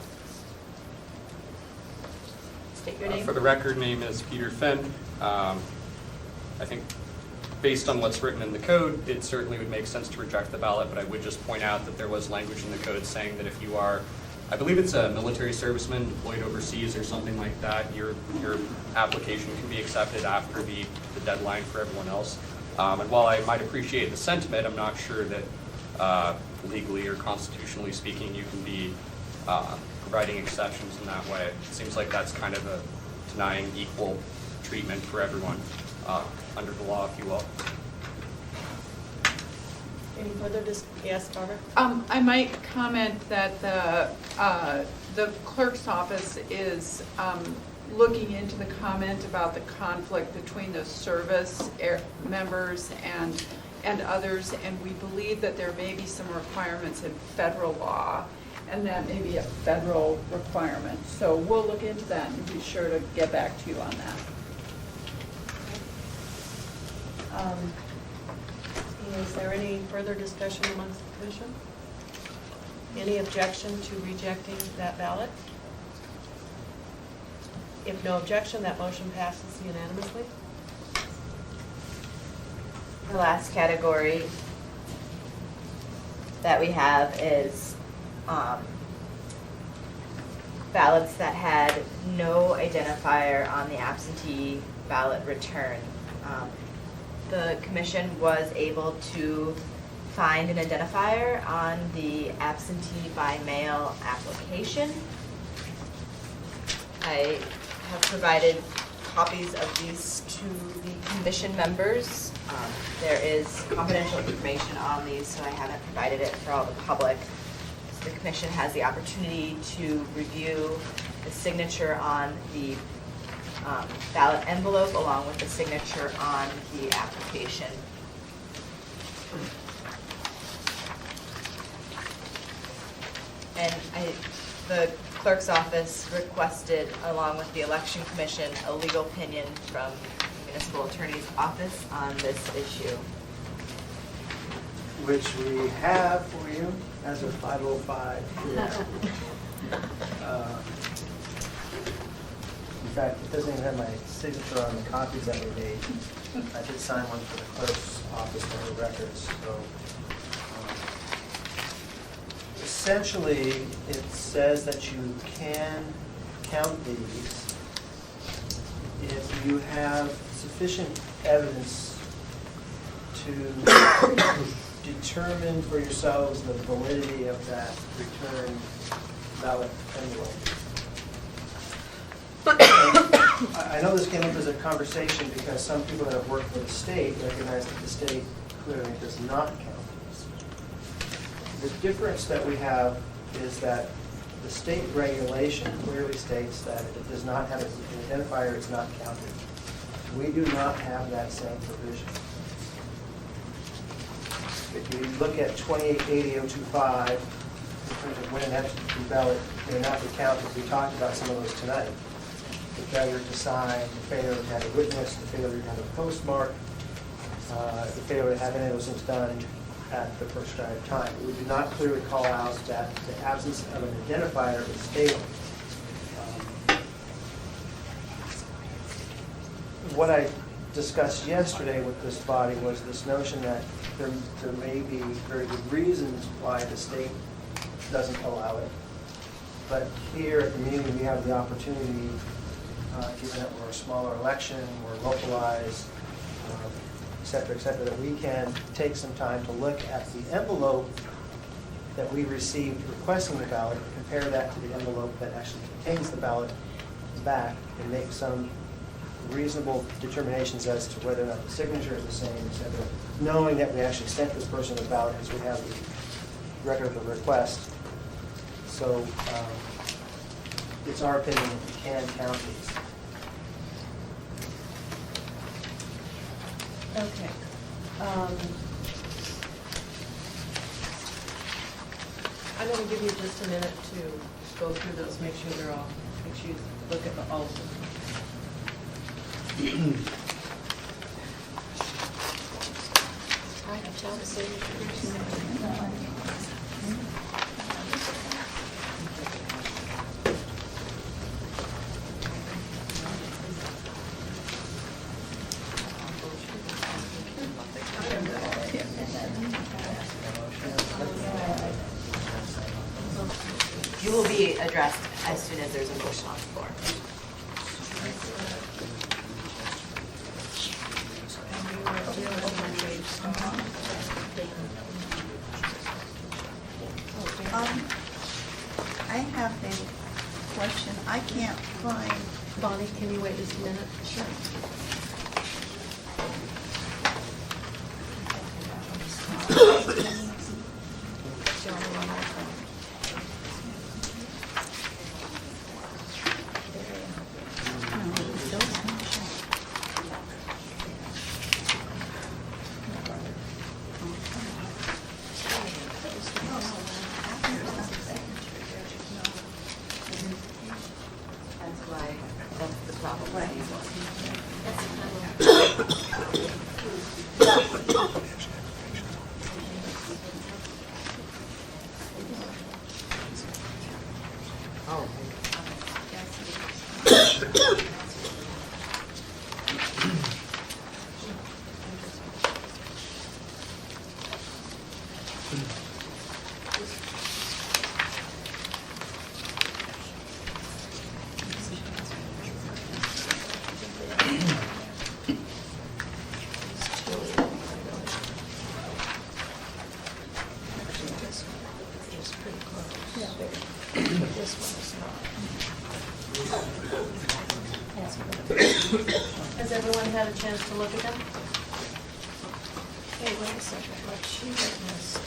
Speaker 1: State your name.
Speaker 12: For the record, name is Peter Fenn. I think based on what's written in the code, it certainly would make sense to reject the ballot, but I would just point out that there was language in the code saying that if you are, I believe it's a military serviceman deployed overseas or something like that, your application can be accepted after the deadline for everyone else. And while I might appreciate the sentiment, I'm not sure that legally or constitutionally speaking, you can be providing exceptions in that way. It seems like that's kind of a denying equal treatment for everyone under the law, if you will.
Speaker 1: Any further yes, Barbara?
Speaker 14: I might comment that the clerk's office is looking into the comment about the conflict between the service members and others, and we believe that there may be some requirements in federal law, and that may be a federal requirement. So we'll look into that and be sure to get back to you on that.
Speaker 1: Is there any further discussion amongst the commission? Any objection to rejecting that ballot? If no objection, that motion passes unanimously.
Speaker 2: The last category that we have is ballots that had no identifier on the absentee ballot return. The commission was able to find an identifier on the absentee by mail application. I have provided copies of these to the commission members. There is confidential information on these, so I haven't provided it for all the public. So the commission has the opportunity to review the signature on the ballot envelope along with the signature on the application. And the clerk's office requested, along with the election commission, a legal opinion from the municipal attorney's office on this issue.
Speaker 5: Which we have for you as of 5:05 p.m. In fact, it doesn't even have my signature on the copies that we made. I did sign one for the clerk's office for the records, so. Essentially, it says that you can count these if you have sufficient evidence to determine for yourselves the validity of that return ballot envelope. I know this came up as a conversation because some people that have worked for the state recognize that the state clearly does not count these. The difference that we have is that the state regulation clearly states that if it does not have an identifier, it's not counted. We do not have that same provision. If you look at 2880.025, in terms of when an absentee ballot may not be counted, we talked about some of those tonight. The failure to sign, the failure to have a witness, the failure to have a postmark, the failure to have any of those things done at the prescribed time. We do not clearly call out that the absence of an identifier is fatal. What I discussed yesterday with this body was this notion that there may be very good reasons why the state doesn't allow it. But here at the meeting, we have the opportunity, given that we're a smaller election, we're localized, et cetera, that we can take some time to look at the envelope that we received requesting the ballot, compare that to the envelope that actually contains the ballot back, and make some reasonable determinations as to whether or not the signature is the same, et cetera, knowing that we actually sent this person the ballot because we have the record of the request. So it's our opinion that we can count these.
Speaker 1: Okay. I'm going to give you just a minute to go through those, make sure they're all, make sure you look at all of them.
Speaker 3: I can tell the signatures.
Speaker 2: You will be addressed as soon as there's a motion on the floor.
Speaker 7: I have a question. I can't find.
Speaker 1: Bonnie, can you wait just a minute?
Speaker 7: Sure.
Speaker 1: Has everyone had a chance to look at them?
Speaker 3: Hey, wait a second, what she witnessed.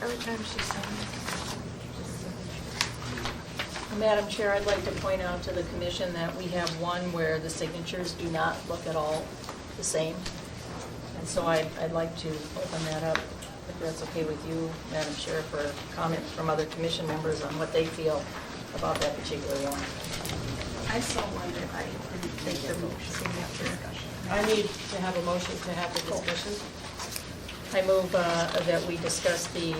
Speaker 3: Every time she signs.
Speaker 11: Madam Chair, I'd like to point out to the commission that we have one where the signatures do not look at all the same. And so I'd like to open that up, if that's okay with you, Madam Chair, for comment from other commission members on what they feel about that particular one.
Speaker 7: I saw one that I didn't think the signature.
Speaker 1: I need to have a motion to have the discussion.
Speaker 11: I move that we discuss the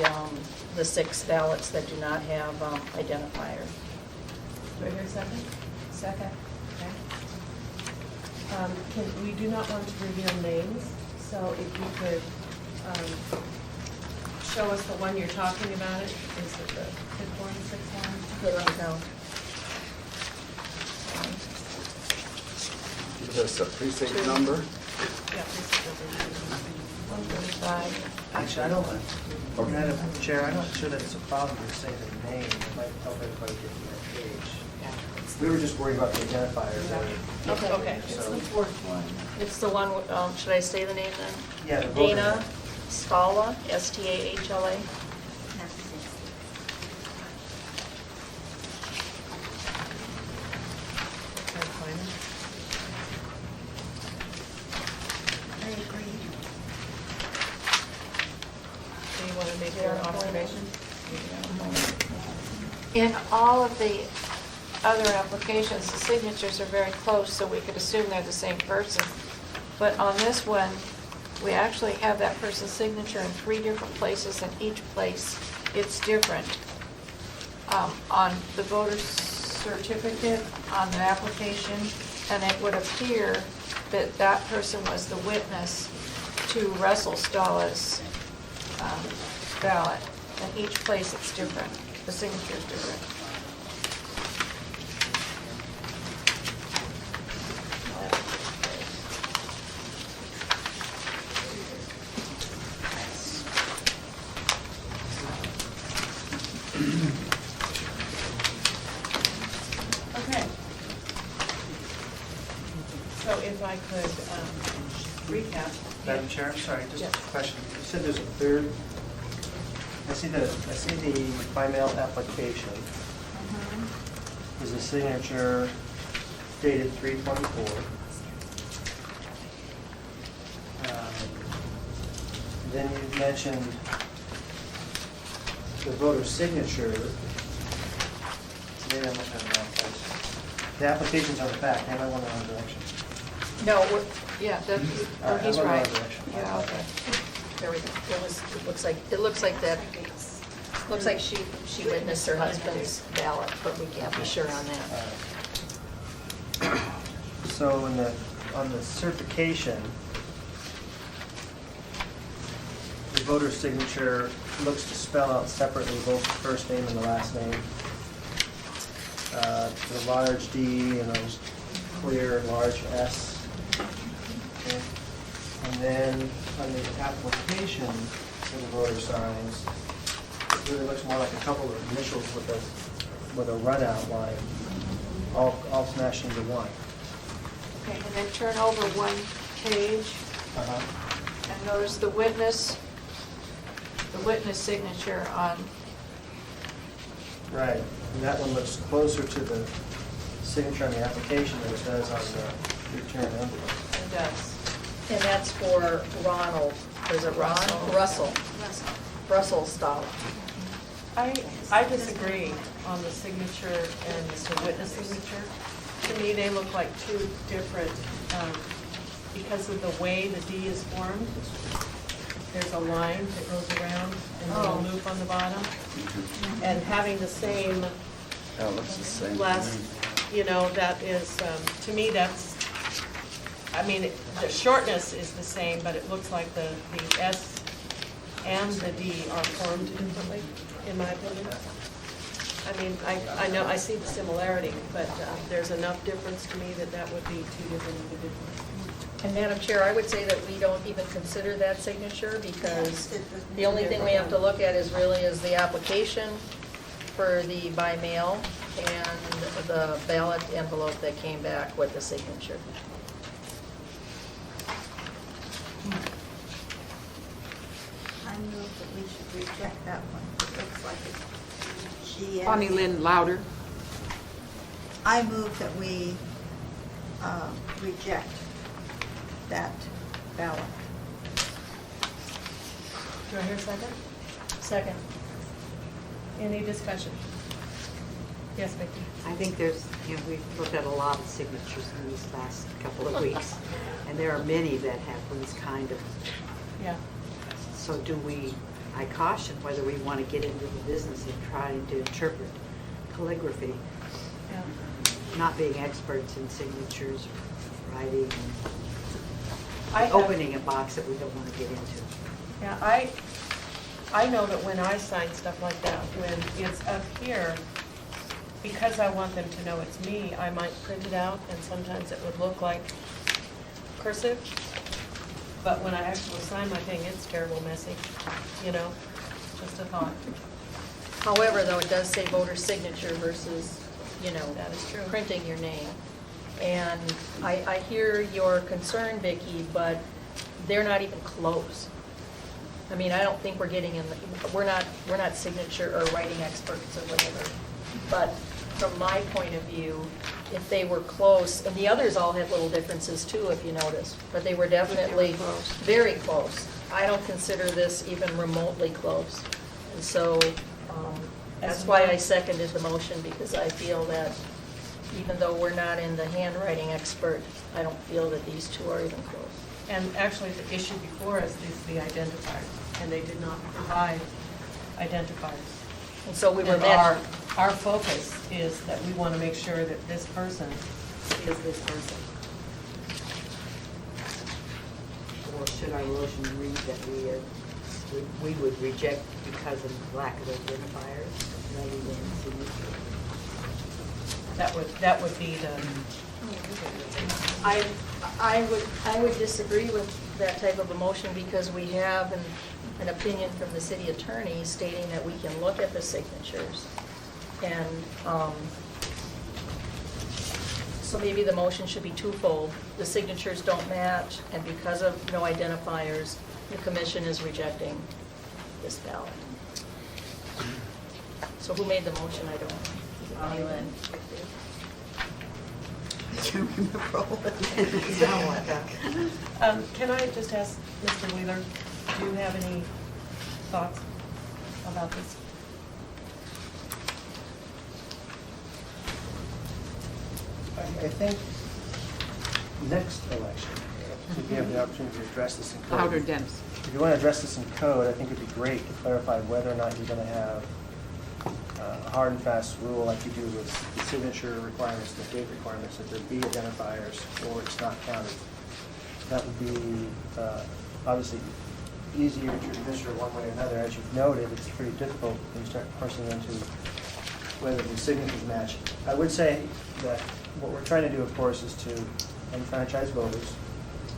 Speaker 11: 6 ballots that do not have identifiers.
Speaker 1: Do I hear a second?
Speaker 11: Second.
Speaker 1: Okay. We do not want to reveal names, so if you could show us the one you're talking about. Is it the 5th one, 6th one?
Speaker 11: Okay, let me go.
Speaker 4: Give us a precinct number.
Speaker 1: Yeah, precinct number.
Speaker 11: 135.
Speaker 5: Actually, I don't, Madam Chair, I'm not sure that it's a problem to say the name. It might help everybody get to that page. We were just worried about the identifiers.
Speaker 1: Okay.
Speaker 11: It's
Speaker 5: So-
Speaker 11: the 4th one. It's the one, should I say the name then?
Speaker 5: Yeah, the voter
Speaker 11: Dana
Speaker 5: name.
Speaker 11: Stahala, S-T-A-H-L-A.
Speaker 1: Trying to find them.
Speaker 7: I agree.
Speaker 1: Do you want to make your observation?
Speaker 3: In all of the other applications, the signatures are very close, so we could assume they're the same person. But on this one, we actually have that person's signature in 3 different places, and each place it's different. On the voter certificate, on the application, and it would appear that that person was the witness to Russell Stahla's ballot. And each place it's different, the signature is different.
Speaker 1: Okay. So if I could recap.
Speaker 5: Madam Chair, I'm sorry, just
Speaker 1: Yes.
Speaker 5: a question. You said there's a third, I see the by mail application. There's a signature dated 3/24. Then you mentioned the voter signature. Maybe I'm looking at the wrong place. The application's on the back, maybe I went the wrong direction.
Speaker 3: No, yeah,
Speaker 5: All
Speaker 3: he's
Speaker 5: right, I went the wrong
Speaker 3: right.
Speaker 5: direction.
Speaker 3: Yeah, okay.
Speaker 11: There we go. It looks like that, looks like she witnessed her husband's ballot, but we can't be sure on that.
Speaker 5: So on the certification, the voter's signature looks to spell out separately both the first name and the last name. The large D and a clear large S. Okay. And then on the application that the voter signs, it really looks more like a couple of initials with a run outline, all smashed into one.
Speaker 3: Okay, and then turn over one page and notice the witness signature on,
Speaker 5: Right, and that one looks closer to the signature on the application than it does on the return envelope.
Speaker 1: It does.
Speaker 11: And that's for Ronald, is it Ron? Russell. Russell Stahala.
Speaker 1: I disagree on the signature and the witness signature. To me, they look like two different, because of the way the D is formed. There's a line that goes around and a little loop on the bottom. And having the same
Speaker 4: Oh, it looks the same.
Speaker 1: last, that is, to me, that's I mean, the shortness is the same, but it looks like the S and the D are formed differently, in my opinion. I mean, I know, I see the similarity, but there's enough difference to me that that would be two different individuals.
Speaker 11: And Madam Chair, I would say that we don't even consider that signature because the only thing we have to look at is really is the application for the by mail and the ballot envelope that came back with the signature.
Speaker 7: I move that we should reject that one. It looks like it's
Speaker 9: Bonnie Lynn Louder.
Speaker 7: I move that we reject that ballot.
Speaker 1: Do I hear a second?
Speaker 11: Second.
Speaker 1: Any discussion? Yes, Vicki?
Speaker 6: I think there's, we've looked at a lot of signatures in these last couple of weeks, and there are many that have these kind of,
Speaker 1: Yeah.
Speaker 6: so I caution whether we want to get into the business of trying to interpret calligraphy,
Speaker 1: Yeah.
Speaker 6: not being experts in signatures, writing,
Speaker 1: I
Speaker 6: and
Speaker 1: have-
Speaker 6: opening a box that we don't want to get into.
Speaker 1: Yeah, I know that when I sign stuff like that, when it's up here, because I want them to know it's me, I might print it out, and sometimes it would look like cursive. But when I actually sign my thing, it's terrible messy, just a thought.
Speaker 11: However, though, it does say voter signature versus,
Speaker 1: That is true.
Speaker 11: printing your name. And I hear your concern, Vicki, but they're not even close. I mean, I don't think we're getting in, we're not signature or writing experts or whatever. But from my point of view, if they were close, and the others all had little differences too, if you noticed, but they were definitely very close. I don't consider this even remotely close. And so, that's why I seconded the motion, because I feel that even though we're not in the handwriting expert, I don't feel that these two are even close.
Speaker 1: And actually, the issue before us is the identifier, and they did not provide identifiers.
Speaker 11: And so we were
Speaker 1: And
Speaker 11: meant,
Speaker 1: our focus is that we want to make sure that this person is this person.
Speaker 6: Or should our motion read that we would reject because of lack of identifiers rather than signature?
Speaker 1: That would be the,
Speaker 11: I would disagree with that type of a motion because we have an opinion from the city attorney stating that we can look at the signatures. And so maybe the motion should be twofold. The signatures don't match, and because of no identifiers, the commission is rejecting this ballot. So who made the motion? I don't know.
Speaker 2: Bonnie Lynn.
Speaker 7: I can't remember all of it.
Speaker 6: Sound like that.
Speaker 1: can I just ask Mr. Wheeler, do you have any thoughts about this?
Speaker 5: I think next election, if you have the opportunity to address this in code.
Speaker 9: Louder, Dennis.
Speaker 5: If you want to address this in code, I think it'd be great to clarify whether or not you're going to have a hard and fast rule like you do with the signature requirements, the date requirements, that there be identifiers or it's not counted. That would be obviously easier to administer one way or another. As you've noted, it's pretty difficult when you start parsing into whether the signatures match. I would say that what we're trying to do, of course, is to enfranchise voters.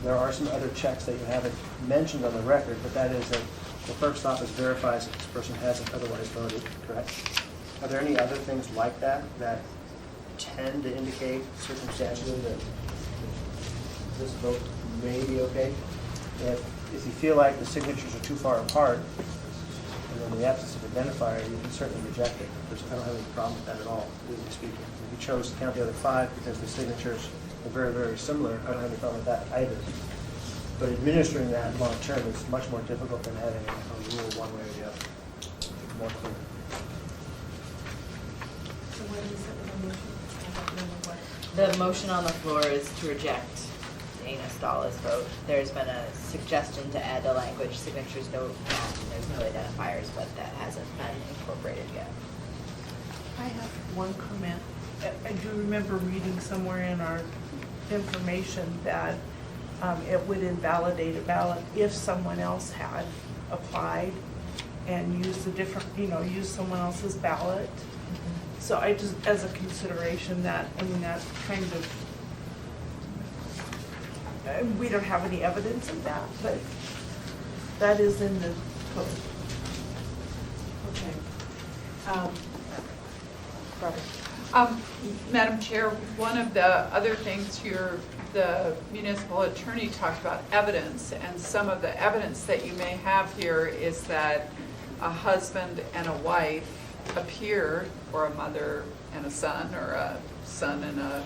Speaker 5: There are some other checks that you haven't mentioned on the record, but that is that the clerk's office verifies that this person hasn't otherwise voted, correct? Are there any other things like that that tend to indicate circumstantially that this vote may be okay? If you feel like the signatures are too far apart, and in the absence of identifier, you can certainly reject it. I don't have any problem with that at all, legally speaking. If you chose to count the other 5 because the signatures are very, very similar, I don't have any problem with that either. But administering that long term is much more difficult than having a rule one way or the other. More clear.
Speaker 1: So what is it in the motion? I don't remember what.
Speaker 2: The motion on the floor is to reject Dana Stahla's vote. There's been a suggestion to add the language, signatures don't match, and there's no identifiers, but that hasn't been incorporated yet.
Speaker 17: I have one comment. I do remember reading somewhere in our information that it would invalidate a ballot if someone else had applied and used a different, used someone else's ballot. So I just, as a consideration that, that kind of, we don't have any evidence of that, but that is in the code.
Speaker 1: Okay. Robert.
Speaker 14: Madam Chair, one of the other things the municipal attorney talked about evidence, and some of the evidence that you may have here is that a husband and a wife appear, or a mother and a son, or a son and a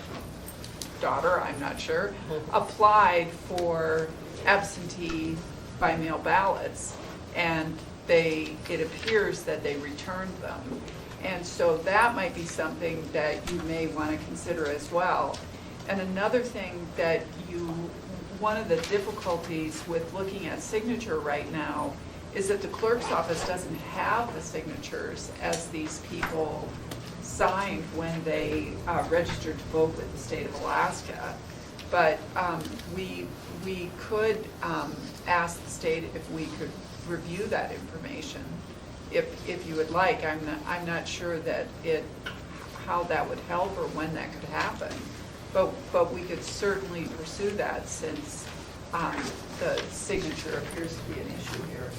Speaker 14: daughter, I'm not sure, applied for absentee by mail ballots, and it appears that they returned them. And so that might be something that you may want to consider as well. And another thing that one of the difficulties with looking at signature right now is that the clerk's office doesn't have the signatures as these people signed when they registered to vote with the state of Alaska. But we could ask the state if we could review that information. If you would like, I'm not sure that how that would help or when that could happen, but we could certainly pursue that since the signature appears to be an issue here.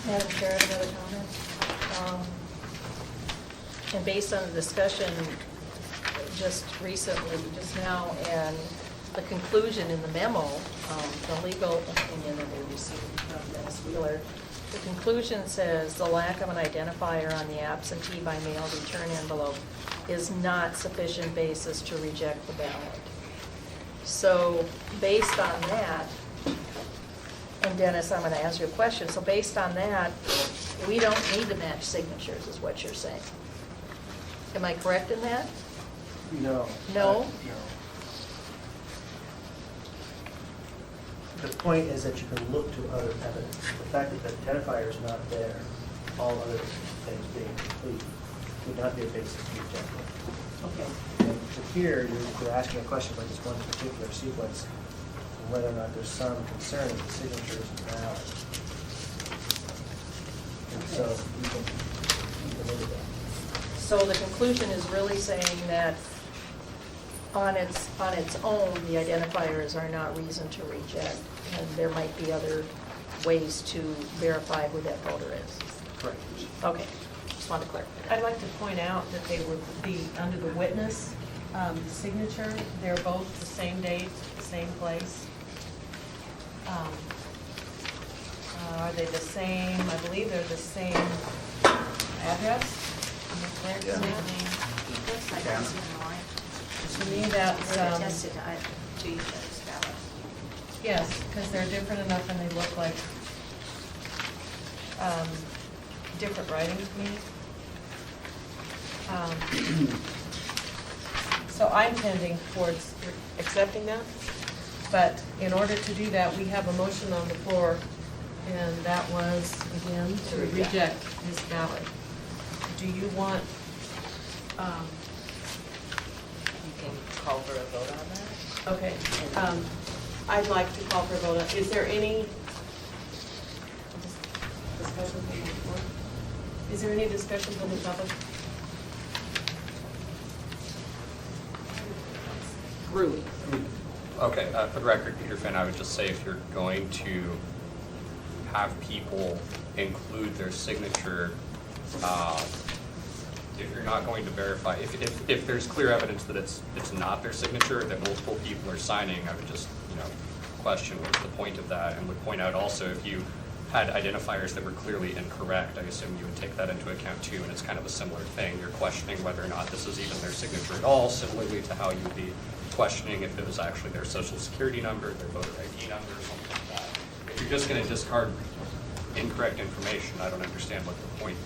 Speaker 11: Madam Chair, I have another comment. And based on the discussion just recently, just now, and the conclusion in the memo, the legal opinion that we received from Dennis Wheeler, the conclusion says the lack of an identifier on the absentee by mail return envelope is not sufficient basis to reject the ballot. So based on that, and Dennis, I'm going to ask you a question. So based on that, we don't need to match signatures, is what you're saying. Am I correct in that?
Speaker 5: No.
Speaker 11: No?
Speaker 5: No. The point is that you can look to other evidence. The fact that the identifier is not there, all other things being complete, would not be a basis to reject it.
Speaker 1: Okay.
Speaker 5: And here, you're asking a question about this one particular sequence, and whether or not there's some concern that the signature isn't valid. And so you can look at that.
Speaker 11: So the conclusion is really saying that on its own, the identifiers are not reason to reject, and there might be other ways to verify who that voter is.
Speaker 5: Correct.
Speaker 11: Okay, just wanted to clarify that.
Speaker 1: I'd like to point out that they would be under the witness signature. They're both the same date, same place. Are they the same? I believe they're the same address. Am I correct?
Speaker 10: It looks like it's in line.
Speaker 1: To me, that's,
Speaker 10: They're attested to each other's ballot.
Speaker 1: yes, because they're different enough and they look like different writing to me. So I'm tending towards accepting that, but in order to do that, we have a motion on the floor, and that was, again, to reject this ballot. Do you want,
Speaker 2: You can call for a vote on that.
Speaker 1: okay, I'd like to call for a vote. Is there any discussion from the floor? Is there any discussion from the public?
Speaker 9: Gruey.
Speaker 12: Okay, for the record, Peter Finn, I would just say if you're going to have people include their signature, if you're not going to verify, if there's clear evidence that it's not their signature, that multiple people are signing, I would just, question what's the point of that, and would point out also if you had identifiers that were clearly incorrect, I assume you would take that into account too, and it's kind of a similar thing. You're questioning whether or not this is even their signature at all, similarly to how you would be questioning if it was actually their social security number, their voter ID number, or something like that. If you're just going to discard incorrect information, I don't understand what the point.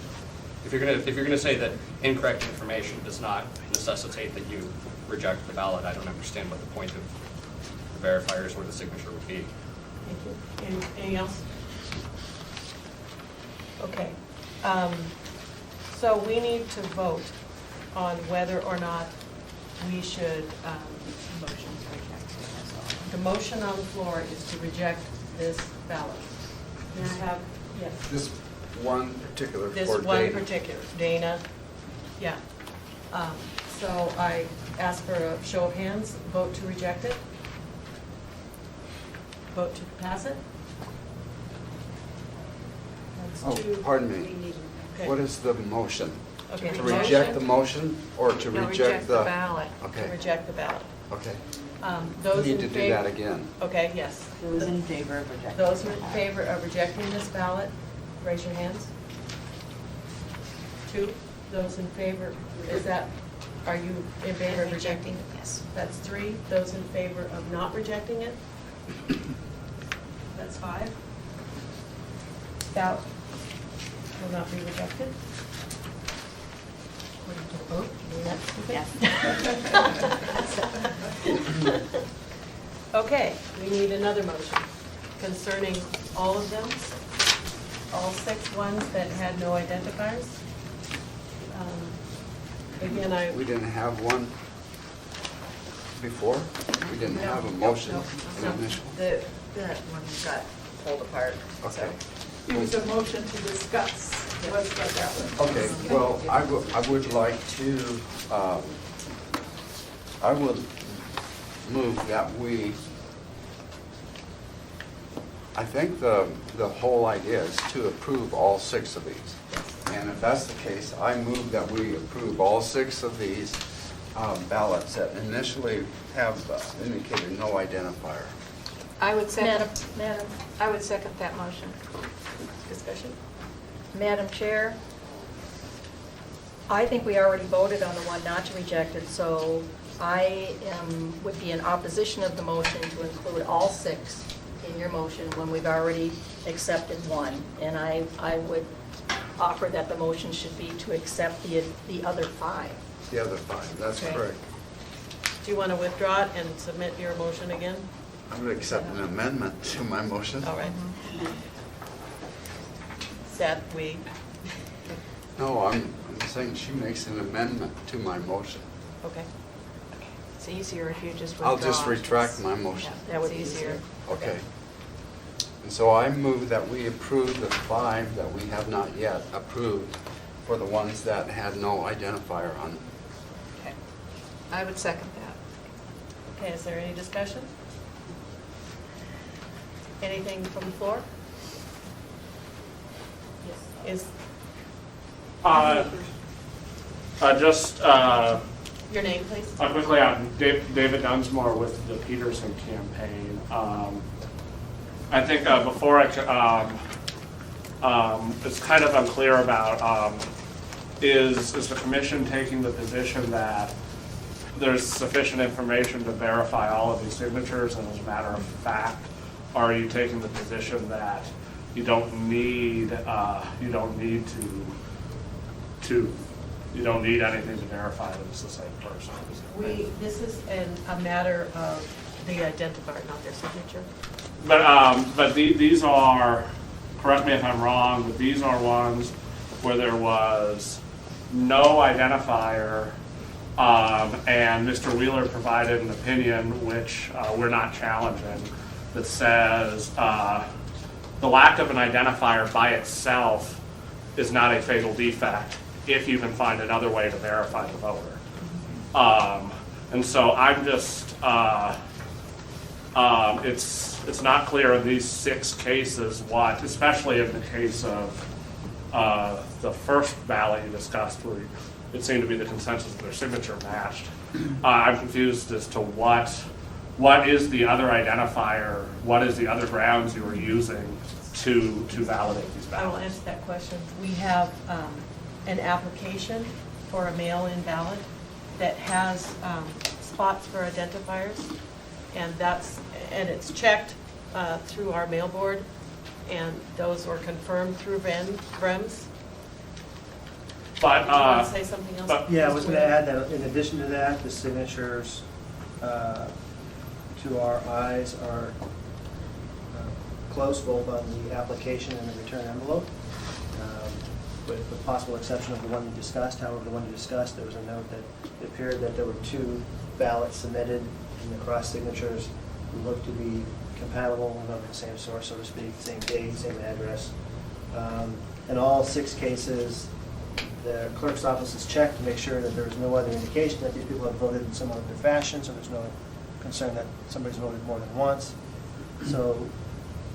Speaker 12: If you're going to say that incorrect information does not necessitate that you reject the ballot, I don't understand what the point of the verifiers or the signature would be.
Speaker 1: Thank you. Anything else? Okay. So we need to vote on whether or not we should, motion to reject. motion on the floor is to reject this ballot. May I have, yes,
Speaker 4: This one particular
Speaker 1: this
Speaker 4: for
Speaker 1: one
Speaker 4: Dana.
Speaker 1: particular, Dana, yeah. So I ask for a show of hands, vote to reject it. Vote to pass it. That's
Speaker 4: Oh,
Speaker 1: two.
Speaker 4: pardon me.
Speaker 1: Okay.
Speaker 4: What is the motion?
Speaker 1: Okay,
Speaker 4: To
Speaker 1: the
Speaker 4: reject the
Speaker 1: motion-
Speaker 4: motion or to
Speaker 3: No,
Speaker 4: reject the?
Speaker 3: ballot.
Speaker 1: To
Speaker 4: Okay,
Speaker 1: reject the ballot.
Speaker 4: okay.
Speaker 1: Those
Speaker 4: You
Speaker 1: in
Speaker 4: need to do
Speaker 1: favor-
Speaker 4: that again.
Speaker 1: Okay, yes.
Speaker 6: Those in favor of rejecting?
Speaker 1: Those in favor of rejecting this ballot, raise your hands. 2. Those in favor, are you in favor of rejecting it?
Speaker 10: Yes.
Speaker 1: That's 3. Those in favor of not rejecting it? That's 5. Ballot will not be rejected. According to the vote, yes. Okay, we need another motion concerning all of them, all 6 ones that had no identifiers. Again,
Speaker 4: We didn't have one before? We didn't have a motion,
Speaker 1: No.
Speaker 4: an initial?
Speaker 2: That one got pulled apart, so.
Speaker 4: Okay.
Speaker 14: It was a motion to discuss. What's what that was.
Speaker 4: Okay, well, I would like to, I would move that I think the whole idea is to approve all 6 of these. And if that's the case, I move that we approve all 6 of these ballots that initially have indicated no identifier.
Speaker 3: I would second,
Speaker 11: Madam,
Speaker 3: I would second that motion.
Speaker 1: discussion?
Speaker 11: Madam Chair, I think we already voted on the one not to reject it, so I would be in opposition of the motion to include all 6 in your motion when we've already accepted one. And I would offer that the motion should be to accept the other 5.
Speaker 4: The other 5, that's
Speaker 1: Okay.
Speaker 4: correct.
Speaker 1: Do you want to withdraw it and submit your motion again?
Speaker 4: I would accept an amendment to my motion.
Speaker 1: All right. Seth, we,
Speaker 4: No, I'm saying she makes an amendment to my motion.
Speaker 1: okay.
Speaker 3: It's easier if you just withdraw.
Speaker 4: I'll just retract my motion.
Speaker 3: Yeah, that would be easier.
Speaker 4: Okay. And so I move that we approve the 5 that we have not yet approved for the ones that had no identifier on them.
Speaker 1: Okay.
Speaker 3: I would second that.
Speaker 1: Okay, is there any discussion? Anything from the floor? Yes.
Speaker 15: Just
Speaker 1: Your name, please?
Speaker 15: quickly, I'm David Dunsmore with the Peterson campaign. I think before I, it's kind of unclear about, is the commission taking the position that there's sufficient information to verify all of these signatures, and as a matter of fact, are you taking the position that you don't need anything to verify that it's the same person?
Speaker 1: This is a matter of the identifier, not their signature.
Speaker 15: But these are, correct me if I'm wrong, but these are ones where there was no identifier, and Mr. Wheeler provided an opinion, which we're not challenging, that says the lack of an identifier by itself is not a fatal defect if you can find another way to verify the voter. And so I'm just, it's not clear in these 6 cases what, especially in the case of the first ballot you discussed, where it seemed to be the consensus that their signature matched. I'm confused as to what is the other identifier, what is the other grounds you were using to validate these
Speaker 1: I will
Speaker 15: ballots?
Speaker 1: answer that question. We have an application for a mail-in ballot that has spots for identifiers, and it's checked through our mail board, and those were confirmed through BREMS.
Speaker 15: But,
Speaker 1: Did you want to say something else?
Speaker 5: Yeah, I was going to add that in addition to that, the signatures to our eyes are close, both on the application and the return envelope, with the possible exception of the one you discussed. However, the one you discussed, there was a note that it appeared that there were 2 ballots submitted, and the cross signatures look to be compatible, the same source, so to speak, same date, same address. In all 6 cases, the clerk's office has checked to make sure that there's no other indication that these people have voted in some other fashion, so there's no concern that somebody's voted more than once. So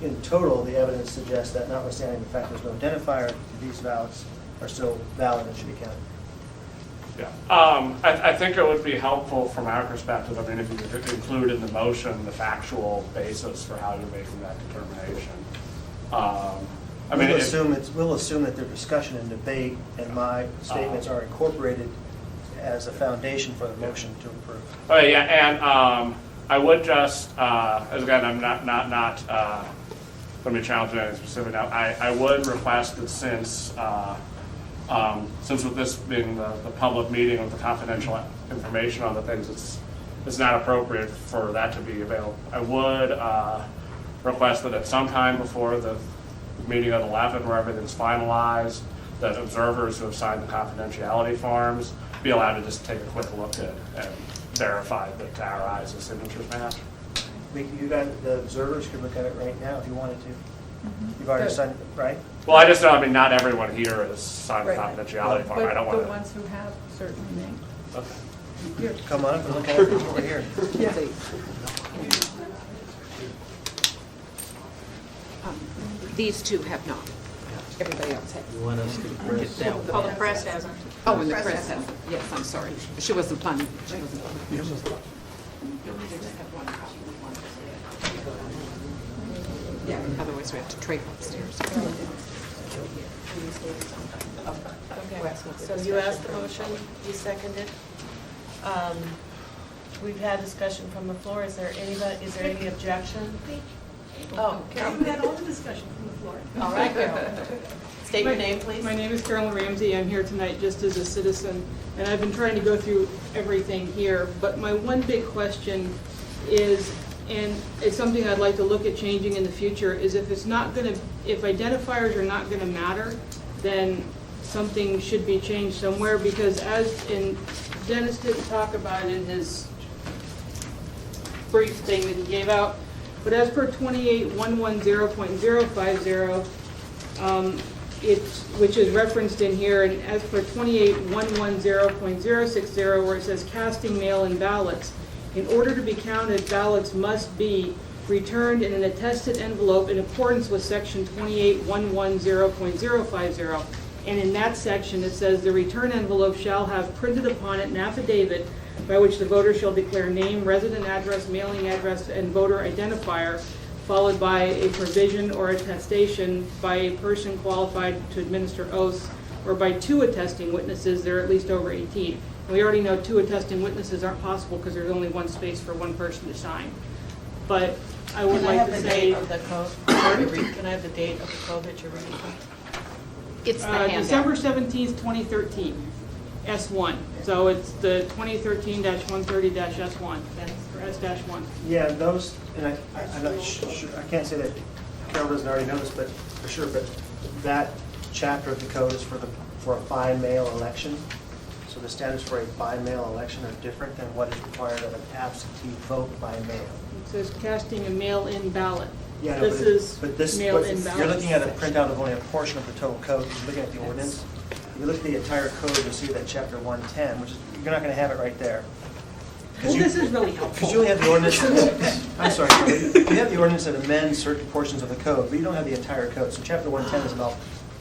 Speaker 5: in total, the evidence suggests that notwithstanding the fact there's no identifier, these ballots are still valid and should be counted.
Speaker 15: Yeah, I think it would be helpful from our perspective, I mean, if you could include in the motion the factual basis for how you're making that determination. I mean,
Speaker 5: We'll assume that their discussion and debate and my statements are incorporated as a foundation for the motion to approve.
Speaker 15: Oh, yeah, and I would just, as again, I'm not going to be challenging anything specific now, I would request that since with this being the public meeting with the confidential information on the things, it's not appropriate for that to be available. I would request that at some time before the meeting at 11, where everything's finalized, that observers who have signed the confidentiality forms be allowed to just take a quick look at and verify that to our eyes the signatures match.
Speaker 5: You got, the observers could look at it right now if you wanted to. You've already signed it, right?
Speaker 15: Well, I just know, I mean, not everyone here has signed the
Speaker 11: Right.
Speaker 15: confidentiality form. I don't want
Speaker 14: But
Speaker 15: to.
Speaker 14: the ones who have certainly may.
Speaker 15: Okay.
Speaker 14: Here.
Speaker 5: Come on up and look at it over here.
Speaker 14: Yeah.
Speaker 9: These two have not. Everybody else has.
Speaker 6: You want us to press down?
Speaker 10: Oh, the press hasn't.
Speaker 9: Oh, and the press has. Yes, I'm sorry. She wasn't planning. She wasn't planning. Yeah, otherwise we have to trade upstairs.
Speaker 1: Okay, so you asked the motion, you seconded. We've had discussion from the floor. Is there any objection? Oh, Carol.
Speaker 14: We had all the discussion from the floor.
Speaker 1: All right, Carol. State your name, please.
Speaker 18: My name is Carolyn Ramsey. I'm here tonight just as a citizen, and I've been trying to go through everything here. But my one big question is, and it's something I'd like to look at changing in the future, is if identifiers are not gonna matter, then something should be changed somewhere, because Dennis didn't talk about it in his brief thing that he gave out, but as per 28110.050, which is referenced in here, and as per 28110.060, where it says casting mail-in ballots, in order to be counted, ballots must be returned in an attested envelope in accordance with section 28110.050. And in that section, it says the return envelope shall have printed upon it an affidavit by which the voter shall declare name, resident address, mailing address, and voter identifier, followed by a provision or attestation by a person qualified to administer oaths, or by 2 attesting witnesses that are at least over 18. And we already know 2 attesting witnesses aren't possible because there's only 1 space for 1 person to sign. But I would like to say.
Speaker 1: Can I have the date of the code? Can I have the date of the code that you're reading from?
Speaker 9: It's the handout.
Speaker 18: December 17th, 2013, S1. So it's the 2013-130-S1, or S-1.
Speaker 5: Yeah, those, and I'm not sure, I can't say that Carol doesn't already know this, but for sure, but that chapter of the code is for a by-mail election. So the standards for a by-mail election are different than what is required of an absentee vote by mail.
Speaker 18: It says casting a mail-in ballot.
Speaker 5: Yeah, no,
Speaker 18: This is
Speaker 5: but this,
Speaker 18: mail-in ballot.
Speaker 5: you're looking at a printout of only a portion of the total code. You're looking at the ordinance. If you look at the entire code, you'll see that chapter 110, which is, you're not going to have it right there.
Speaker 18: Well, this is really helpful.
Speaker 5: Because you only have the ordinance, I'm sorry, you have the ordinance that amends certain portions of the code, but you don't have the entire code. So chapter 110 is about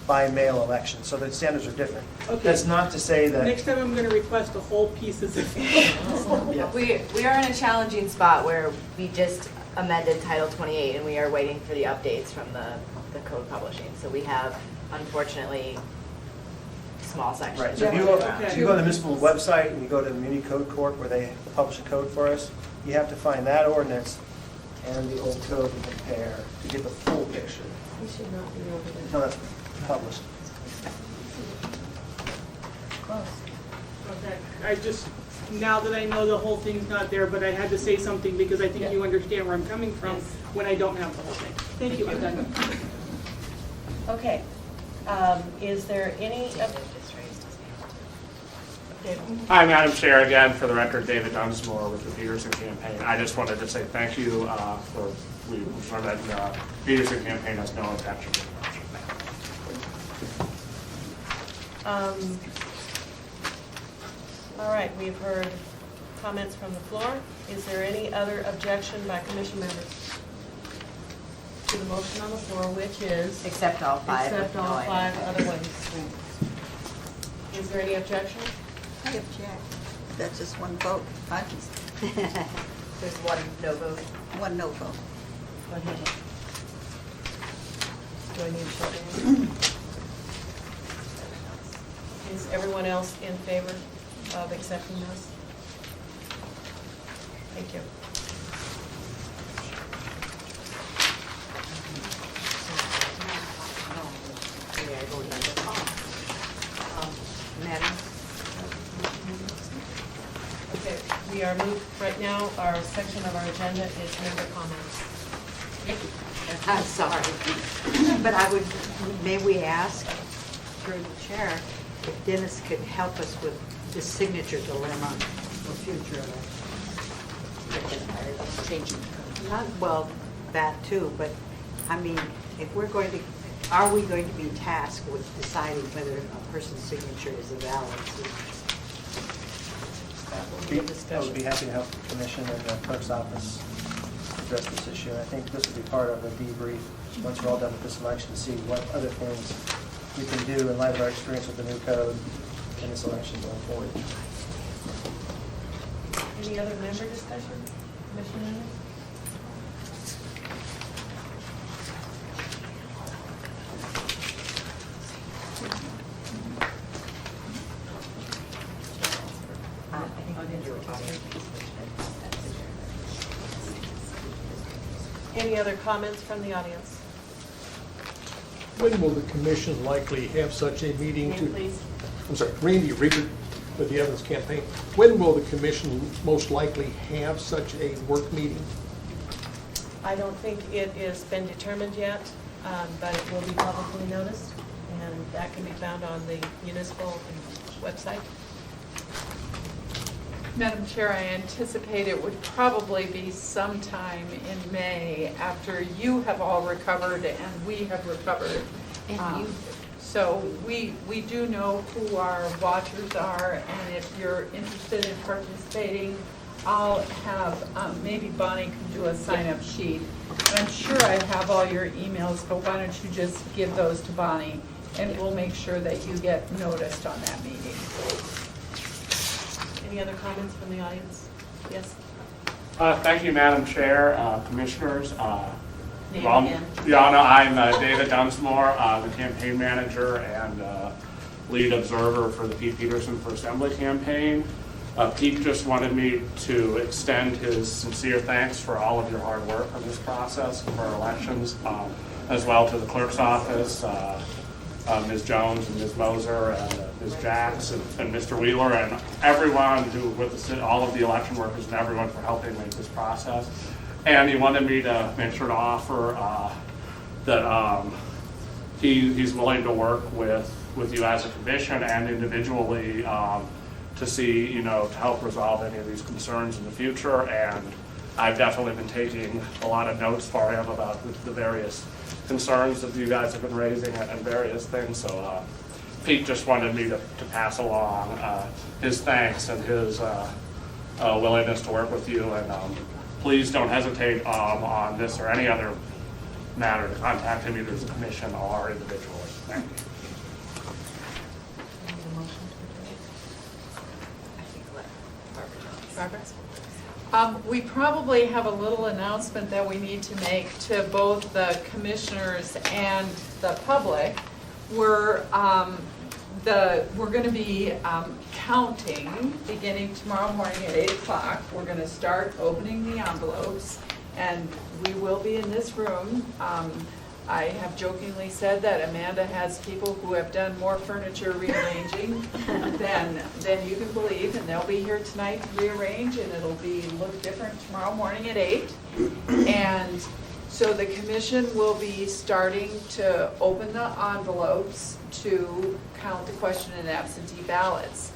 Speaker 5: by-mail elections, so the standards are different.
Speaker 18: Okay.
Speaker 5: That's not to say that.
Speaker 18: Next time I'm going to request the whole pieces of.
Speaker 5: Yeah.
Speaker 2: We are in a challenging spot where we just amended Title 28 and we are waiting for the updates from the code publishing. So we have, unfortunately, small sections.
Speaker 5: Right, so if you go to the municipal website and you go to the Muni Code Court where they publish a code for us, you have to find that ordinance and the old code and compare to get the full picture.
Speaker 1: You should not be over there.
Speaker 5: Until that's published.
Speaker 18: Okay, I just, now that I know the whole thing's not there, but I had to say something because I think you understand where I'm coming from when I don't have the whole thing. Thank you, I'm done.
Speaker 1: Okay. Is there any, David?
Speaker 15: Hi, Madam Chair. Again, for the record, David Dunsmore with the Peterson Campaign. I just wanted to say thank you for that Peterson Campaign has no intention of corruption.
Speaker 1: All right, we've heard comments from the floor. Is there any other objection by commission members to the motion on the floor, which is?
Speaker 6: Except all five.
Speaker 1: Except all
Speaker 6: No,
Speaker 1: five other ones. Is there any objection?
Speaker 7: I object. That's just one vote.
Speaker 2: There's one no vote.
Speaker 7: One no vote.
Speaker 1: Do I need to show hands? Is everyone else in favor of accepting this? Thank you.
Speaker 6: Madam?
Speaker 1: Okay, we are moved, right now, our section of our agenda is member comments.
Speaker 6: I'm sorry, but may we ask, through the chair, if Dennis could help us with the signature dilemma for future elections?
Speaker 9: Changing.
Speaker 6: Not, well, that too, but, I mean, if we're going to, are we going to be tasked with deciding whether a person's signature is a valid signature?
Speaker 5: I would be happy to help the commission and the clerk's office address this issue. I think this will be part of a debrief, once we're all done with this election, to see what other things we can do in light of our experience with the new code in this election going forward.
Speaker 1: Any other member discussion? Commission members? Any other comments from the audience?
Speaker 8: When will the commission likely have such a meeting to?
Speaker 1: Name, please.
Speaker 8: I'm sorry, Randy Reaper with the Evans Campaign. When will the commission most likely have such a work meeting?
Speaker 1: I don't think it has been determined yet, but it will be publicly noticed, and that can be found on the municipal website.
Speaker 14: Madam Chair, I anticipate it would probably be sometime in May after you have all recovered and we have recovered.
Speaker 9: And you.
Speaker 14: So we do know who our watchers are, and if you're interested in participating, I'll have, maybe Bonnie can do a sign-up sheet. And I'm sure I have all your emails, but why don't you just give those to Bonnie, and we'll make sure that you get noticed on that meeting.
Speaker 1: Any other comments from the audience? Yes?
Speaker 15: Thank you, Madam Chair, Commissioners.
Speaker 1: Name
Speaker 15: Well,
Speaker 1: again.
Speaker 15: yeah, no, I'm David Dunsmore, the campaign manager and lead observer for the Pete Peterson for Assembly campaign. Pete just wanted me to extend his sincere thanks for all of your hard work on this process for our elections, as well to the clerk's office, Ms. Jones and Ms. Moser and Ms. Jacks and Mr. Wheeler and everyone who, all of the election workers and everyone for helping make this process. And he wanted me to make sure to offer that he's willing to work with you as a commission and individually to see, to help resolve any of these concerns in the future. And I've definitely been taking a lot of notes for him about the various concerns that you guys have been raising and various things. So Pete just wanted me to pass along his thanks and his willingness to work with you. And please don't hesitate on this or any other matter to contact him either as a commission or individually. Thank you.
Speaker 1: Barbara?
Speaker 14: We probably have a little announcement that we need to make to both the commissioners and the public. We're going to be counting beginning tomorrow morning at 8 o'clock. We're going to start opening the envelopes, and we will be in this room. I have jokingly said that Amanda has people who have done more furniture rearranging than you can believe, and they'll be here tonight to rearrange, and it'll look different tomorrow morning at 8. And so the commission will be starting to open the envelopes to count the question and absentee ballots.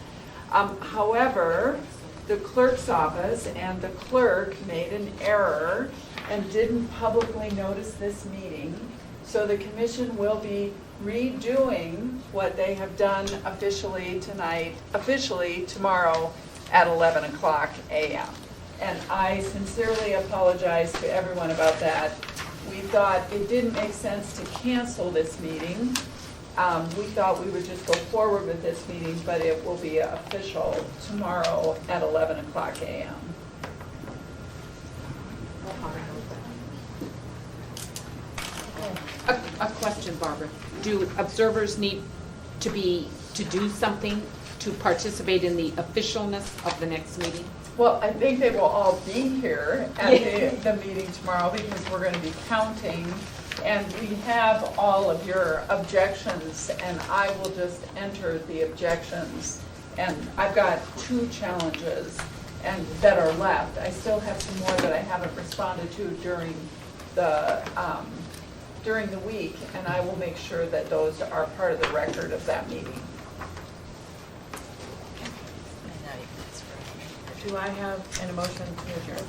Speaker 14: However, the clerk's office and the clerk made an error and didn't publicly notice this meeting. So the commission will be redoing what they have done officially tomorrow at 11 o'clock a.m. And I sincerely apologize to everyone about that. We thought it didn't make sense to cancel this meeting. We thought we would just go forward with this meeting, but it will be official tomorrow at 11 o'clock a.m.
Speaker 9: A question, Barbara. Do observers need to do something to participate in the officialness of the next meeting?
Speaker 14: Well, I think they will all be here at the meeting tomorrow because we're going to be counting. And we have all of your objections, and I will just enter the objections. And I've got 2 challenges that are left. I still have some more that I haven't responded to during the week, and I will make sure that those are part of the record of that meeting.
Speaker 1: Do I have an emotion to adjourn?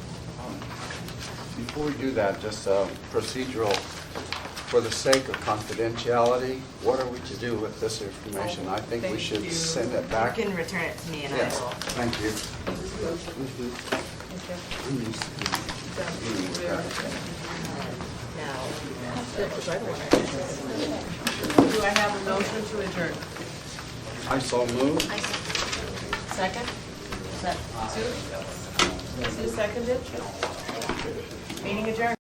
Speaker 4: Before we do that, just procedural, for the sake of confidentiality, what are we to do with this information? I think we should send it back.
Speaker 10: You can return it to me and I
Speaker 4: Yes,
Speaker 10: will.
Speaker 4: thank you.
Speaker 1: Do I have a motion to adjourn?
Speaker 4: I so move.
Speaker 1: Second? Sue? Sue seconded? Meeting adjourned.